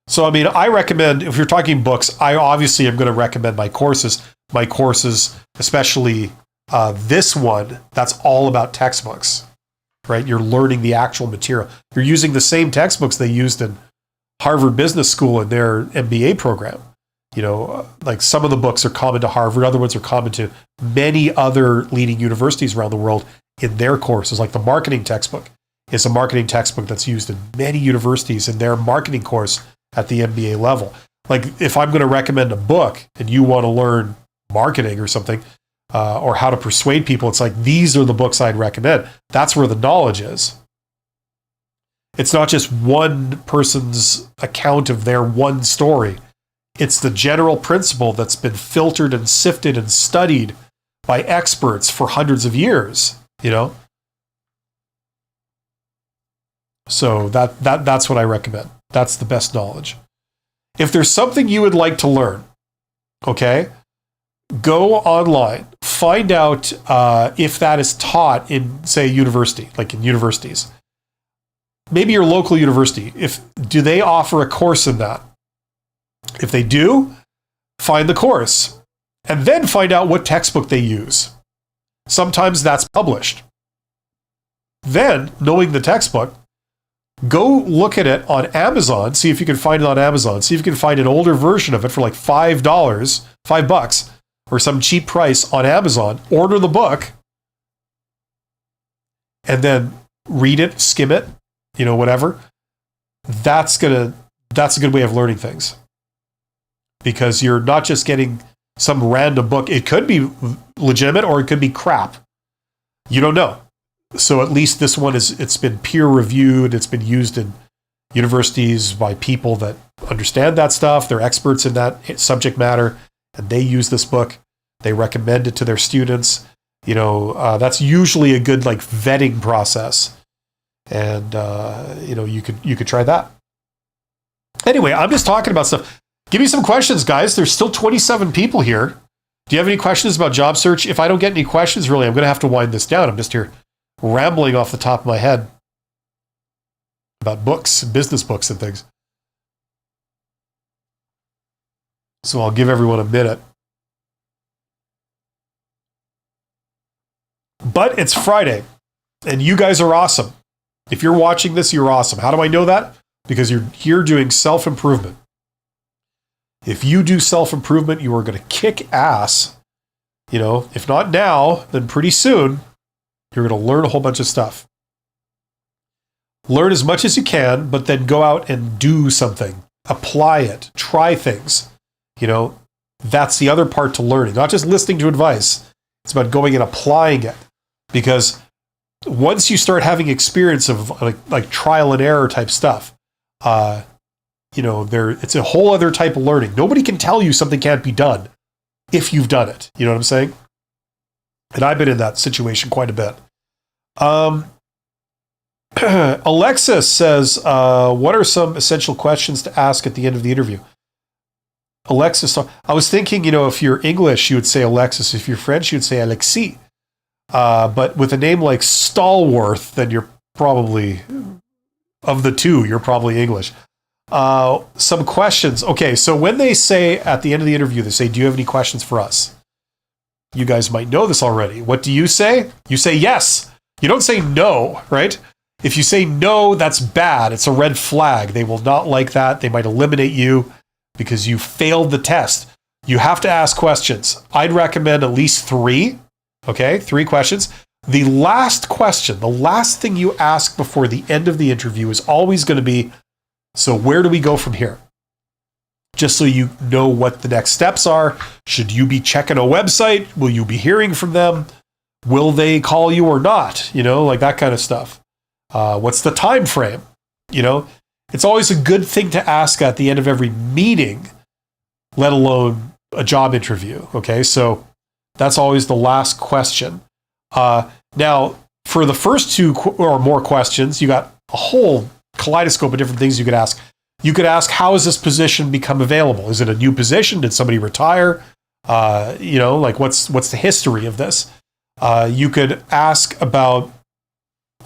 Speaker 1: So, I recommend, if you're talking books, I obviously am going to recommend my courses. My courses, especially this one, that's all about textbooks, right? You're learning the actual material. You're using the same textbooks they used in Harvard Business School in their MBA program. Like some of the books are common to Harvard, other ones are common to many other leading universities around the world in their courses. Like the marketing textbook is a marketing textbook that's used in many universities in their marketing course at the MBA level. Like if I'm going to recommend a book and you want to learn marketing or something, or how to persuade people, it's like, these are the books I'd recommend. That's where the knowledge is. It's not just one person's account of their one story. It's the general principle that's been filtered and sifted and studied by experts for hundreds of years, So that's what I recommend. That's the best knowledge. If there's something you would like to learn, okay, go online, find out if that is taught in, say, university, like in universities. Maybe your local university. Do they offer a course in that? If they do, find the course and then find out what textbook they use. Sometimes that's published. Then, knowing the textbook, go look at it on Amazon, see if you can find it on Amazon, see if you can find an older version of it for like $5, or some cheap price on Amazon. Order the book and then read it, skim it, whatever. That's a good way of learning things. Because you're not just getting some random book. It could be legitimate or it could be crap. You don't know. So at least this one it's been peer reviewed. It's been used in universities by people that understand that stuff. They're experts in that subject matter, and they use this book. They recommend it to their students. That's usually a good like vetting process. And you could try that. Anyway, I'm just talking about stuff. Give me some questions, guys. There's still 27 people here. Do you have any questions about job search? If I don't get any questions, really, I'm going to have to wind this down. I'm just here rambling off the top of my head about books, business books and things. So I'll give everyone a minute. But it's Friday, and you guys are awesome. If you're watching this, you're awesome. How do I know that? Because you're here doing self-improvement. If you do self-improvement, you are going to kick ass. If not now, then pretty soon, you're going to learn a whole bunch of stuff. Learn as much as you can, but then go out and do something. Apply it. Try things. That's the other part to learning. Not just listening to advice. It's about going and applying it. Because once you start having experience of like trial and error type stuff, it's a whole other type of learning. Nobody can tell you something can't be done if you've done it. You know what I'm saying? And I've been in that situation quite a bit. Alexis says, what are some essential questions to ask at the end of the interview? Alexis, I was thinking, if you're English, you would say Alexis. If you're French, you'd say Alexis. But with a name like Stallworth, then you're probably of the two, you're probably English. Some questions. Okay, so when they say at the end of the interview, they say, "Do you have any questions for us?" You guys might know this already. What do you say? You say yes. You don't say no, right? If you say no, that's bad. It's a red flag. They will not like that. They might eliminate you because you failed the test. You have to ask questions. I'd recommend at least 3. Okay, 3 questions. The last question, the last thing you ask before the end of the interview is always going to be, so where do we go from here? Just so you know what the next steps are. Should you be checking a website? Will you be hearing from them? Will they call you or not? Like that kind of stuff. What's the time frame? It's always a good thing to ask at the end of every meeting, let alone a job interview. Okay, so that's always the last question. Now, for the first 2 or more questions, you got a whole kaleidoscope of different things you could ask. You could ask, how has this position become available? Is it a new position? Did somebody retire? Like what's the history of this? You could ask about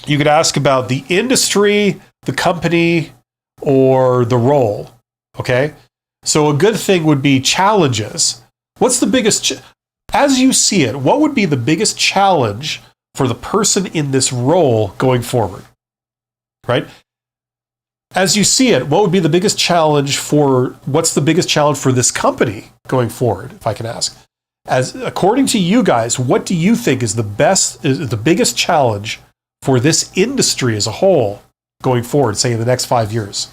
Speaker 1: the industry, the company, or the role. Okay, so a good thing would be challenges. What's the biggest, as you see it, what would be the biggest challenge for the person in this role going forward? Right? As you see it, what would be the biggest challenge what's the biggest challenge for this company going forward, if I can ask? According to you guys, what do you think is the biggest challenge for this industry as a whole going forward, say in the next 5 years?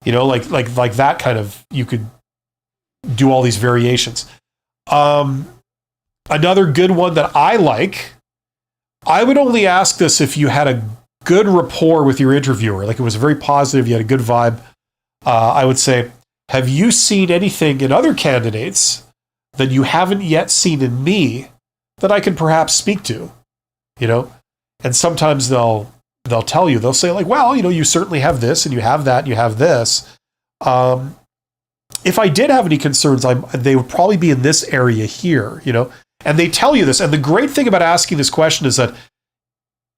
Speaker 1: Like that kind of, you could do all these variations. Another good one that I like, I would only ask this if you had a good rapport with your interviewer, like it was very positive, you had a good vibe. I would say, have you seen anything in other candidates that you haven't yet seen in me that I can perhaps speak to? And sometimes they'll tell you, they'll say like, well, you certainly have this and you have that and you have this. If I did have any concerns, they would probably be in this area here, and they tell you this. And the great thing about asking this question is that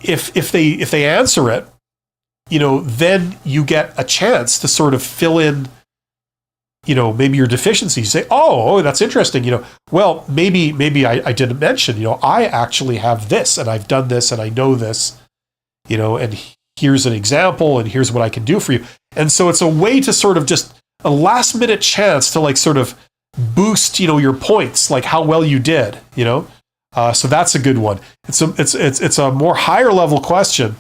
Speaker 1: if they answer it, then you get a chance to sort of fill in, maybe your deficiencies. Say, oh, that's interesting. Well, maybe I didn't mention, I actually have this and I've done this and I know this, and here's an example and here's what I can do for you. And so it's a way to sort of just a last minute chance to like sort of boost, your points, like how well you did, so that's a good one. It's a more higher level question.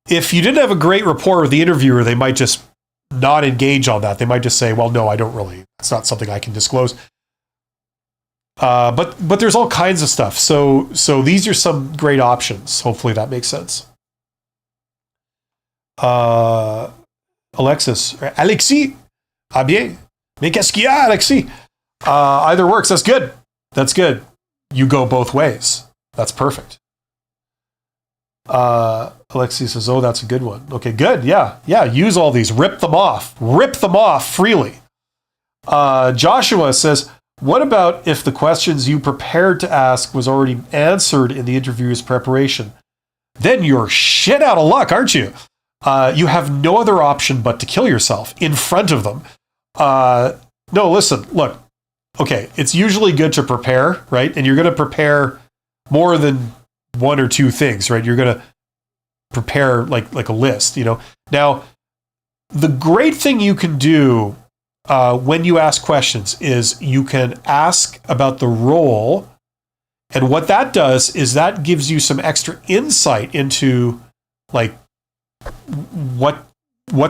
Speaker 1: If you didn't have a great rapport with the interviewer, they might just not engage on that. They might just say, well, no, I don't really, it's not something I can disclose. But there's all kinds of stuff. So these are some great options. Hopefully that makes sense. Alexis, ah bien, mais qu'est-ce qu'il y a, Alexis? Either works. That's good. That's good. You go both ways. That's perfect. Alexi says, oh, that's a good one. Okay, good. Yeah. Use all these. Rip them off freely. Joshua says, what about if the questions you prepared to ask was already answered in the interview's preparation? Then you're shit out of luck, aren't you? You have no other option but to kill yourself in front of them. No, listen, look. Okay, it's usually good to prepare, right? And you're going to prepare more than 1 or 2 things, right? You're going to prepare like a list, Now, the great thing you can do when you ask questions is you can ask about the role, and what that does is that gives you some extra insight into like what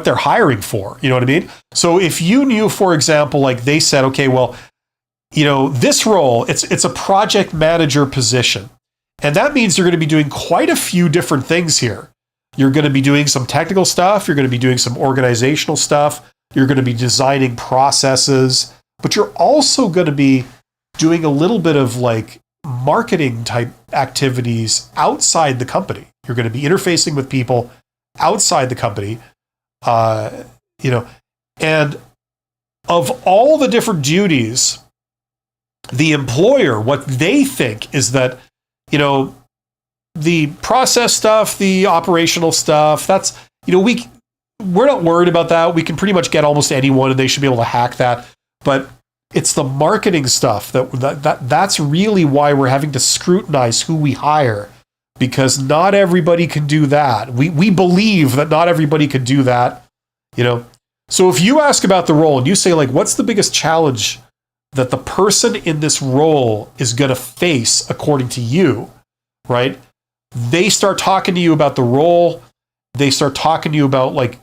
Speaker 1: they're hiring for. You know what I mean? So if you knew, for example, like they said, okay, well, this role, it's a project manager position. And that means you're going to be doing quite a few different things here. You're going to be doing some technical stuff. You're going to be doing some organizational stuff. You're going to be designing processes. But you're also going to be doing a little bit of like marketing type activities outside the company. You're going to be interfacing with people outside the company. And of all the different duties, the employer, what they think is that, the process stuff, the operational stuff, we're not worried about that. We can pretty much get almost anyone, and they should be able to hack that. But it's the marketing stuff that's really why we're having to scrutinize who we hire, because not everybody can do that. We believe that not everybody can do that, So if you ask about the role and you say, like, what's the biggest challenge that the person in this role is going to face according to you, right? They start talking to you about the role. They start talking to you about, like,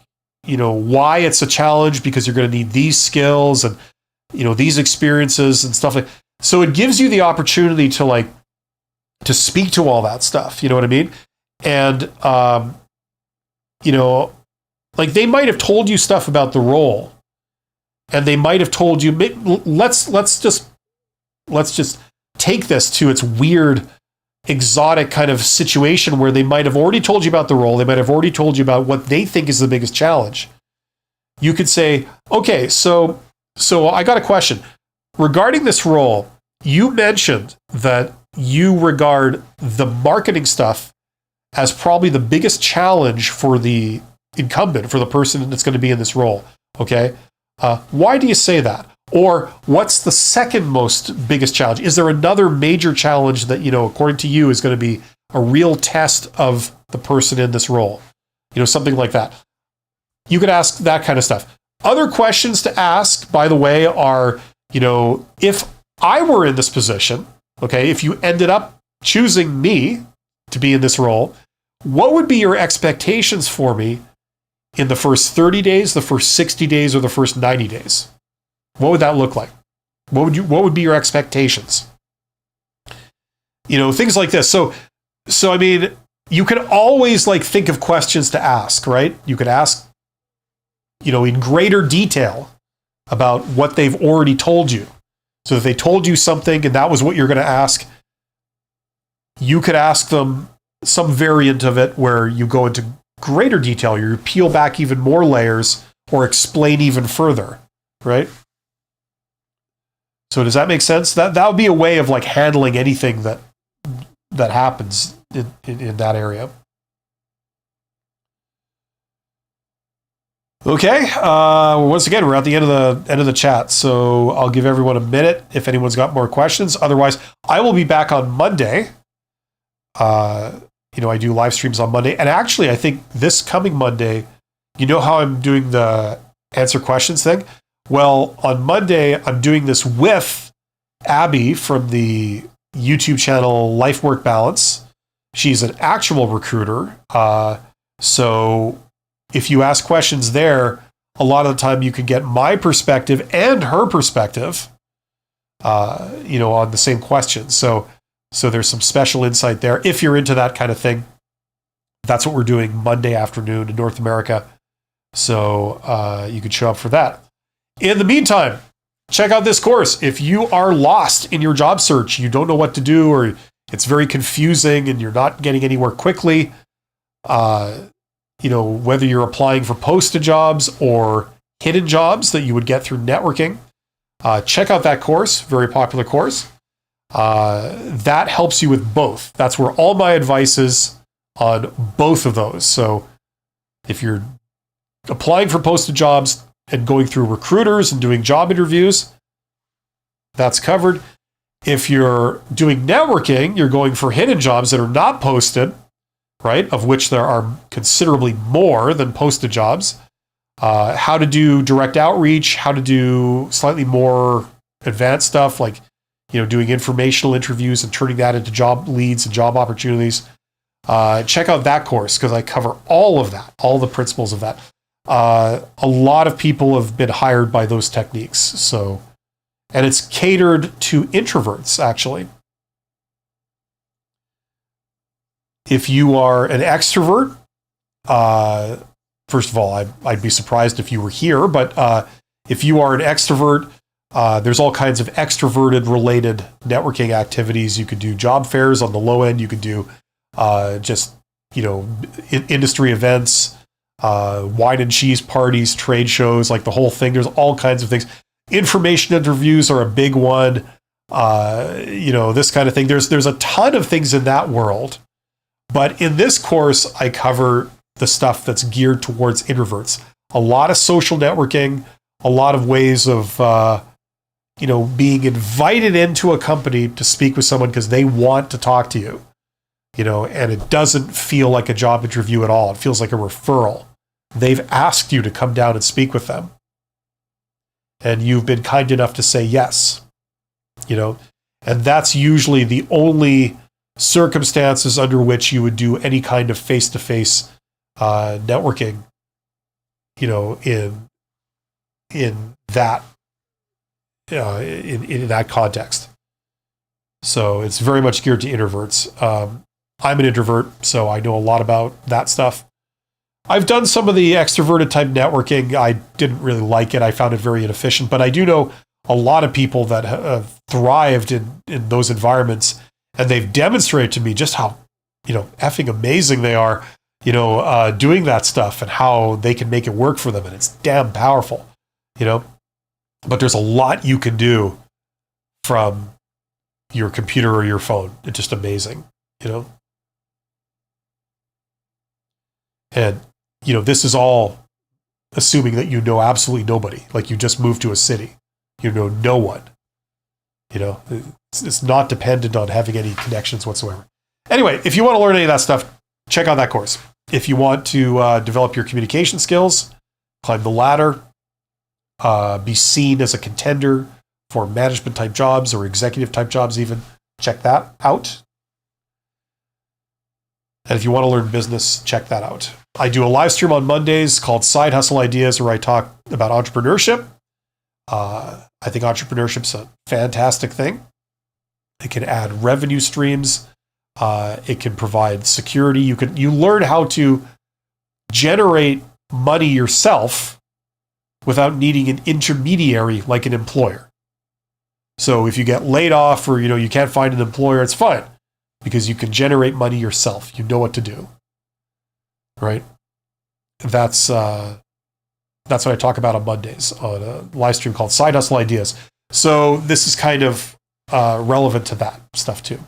Speaker 1: why it's a challenge, because you're going to need these skills and, these experiences and stuff like that. So it gives you the opportunity to speak to all that stuff. You know what I mean? And, like, they might have told you stuff about the role, and they might have told you, let's just take this to its weird, exotic kind of situation where they might have already told you about the role. They might have already told you about what they think is the biggest challenge. You could say, okay, so I got a question. Regarding this role, you mentioned that you regard the marketing stuff as probably the biggest challenge for the incumbent, for the person that's going to be in this role. Okay. Why do you say that? Or what's the second most biggest challenge? Is there another major challenge that, according to you, is going to be a real test of the person in this role? Something like that. You could ask that kind of stuff. Other questions to ask, by the way, are, if I were in this position, okay, if you ended up choosing me to be in this role, what would be your expectations for me in the first 30 days, the first 60 days, or the first 90 days? What would that look like? What would be your expectations? Things like this. So I mean, you can always think of questions to ask, right? You could ask, in greater detail about what they've already told you. So if they told you something and that was what you're going to ask, you could ask them some variant of it where you go into greater detail, you peel back even more layers or explain even further, right? So does that make sense? That would be a way of handling anything that happens in that area. Okay. Once again, we're at the end of the chat, so I'll give everyone a minute if anyone's got more questions. Otherwise, I will be back on Monday. I do live streams on Monday, and actually, I think this coming Monday, how I'm doing the answer questions thing? Well, on Monday, I'm doing this with Abby from the YouTube channel Life Work Balance. She's an actual recruiter. So if you ask questions there, a lot of the time you can get my perspective and her perspective, on the same question. So there's some special insight there. If you're into that kind of thing, that's what we're doing Monday afternoon in North America. So you could show up for that. In the meantime, check out this course. If you are lost in your job search, you don't know what to do, or it's very confusing and you're not getting anywhere quickly, whether you're applying for posted jobs or hidden jobs that you would get through networking, check out that course, very popular course. That helps you with both. That's where all my advice is on both of those. So if you're applying for posted jobs and going through recruiters and doing job interviews, that's covered. If you're doing networking, you're going for hidden jobs that are not posted, right? Of which there are considerably more than posted jobs. How to do direct outreach, how to do slightly more advanced stuff like, doing informational interviews and turning that into job leads and job opportunities. Check out that course because I cover all of that, all the principles of that. A lot of people have been hired by those techniques. So, and it's catered to introverts, actually. If you are an extrovert, first of all, I'd be surprised if you were here, but if you are an extrovert, there's all kinds of extroverted related networking activities. You could do job fairs on the low end. You could do industry events, wine and cheese parties, trade shows, like the whole thing. There's all kinds of things. Information interviews are a big one. This kind of thing. There's a ton of things in that world. But in this course, I cover the stuff that's geared towards introverts. A lot of social networking, a lot of ways of, being invited into a company to speak with someone because they want to talk to you, and it doesn't feel like a job interview at all. It feels like a referral. They've asked you to come down and speak with them. And you've been kind enough to say yes, and that's usually the only circumstances under which you would do any kind of face-to-face networking, in that in that context. So it's very much geared to introverts. I'm an introvert, so I know a lot about that stuff. I've done some of the extroverted type networking. I didn't really like it. I found it very inefficient, but I do know a lot of people that have thrived in those environments, and they've demonstrated to me just how, effing amazing they are, doing that stuff and how they can make it work for them. And it's damn powerful, but there's a lot you can do from your computer or your phone. It's just amazing, and, this is all assuming that you know absolutely nobody, like you just moved to a city, you know no one, it's not dependent on having any connections whatsoever. Anyway, if you want to learn any of that stuff, check out that course. If you want to develop your communication skills, climb the ladder, be seen as a contender for management type jobs or executive type jobs even, check that out. And if you want to learn business, check that out. I do a live stream on Mondays called Side Hustle Ideas, where I talk about entrepreneurship. I think entrepreneurship's a fantastic thing. It can add revenue streams. It can provide security. You learn how to generate money yourself without needing an intermediary like an employer. So if you get laid off or you can't find an employer, it's fine because you can generate money yourself. You know what to do, right? That's what I talk about on Mondays on a live stream called Side Hustle Ideas. So this is kind of relevant to that stuff too.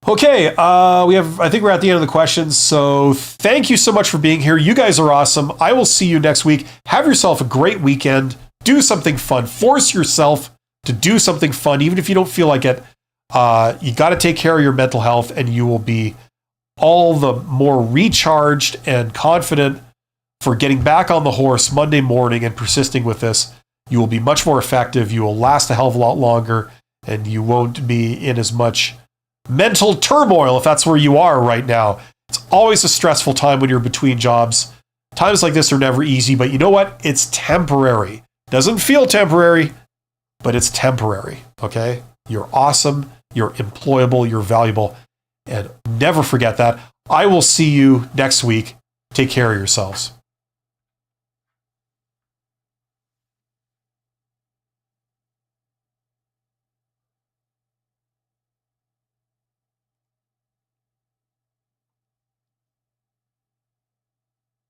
Speaker 1: Okay, I think we're at the end of the questions. So thank you so much for being here. You guys are awesome. I will see you next week. Have yourself a great weekend. Do something fun. Force yourself to do something fun, even if you don't feel like it. You got to take care of your mental health, and you will be all the more recharged and confident for getting back on the horse Monday morning and persisting with this. You will be much more effective. You will last a hell of a lot longer, and you won't be in as much mental turmoil if that's where you are right now. It's always a stressful time when you're between jobs. Times like this are never easy, but you know what? It's temporary. Doesn't feel temporary, but it's temporary, okay? You're awesome, you're employable, you're valuable, and never forget that. I will see you next week. Take care of yourselves.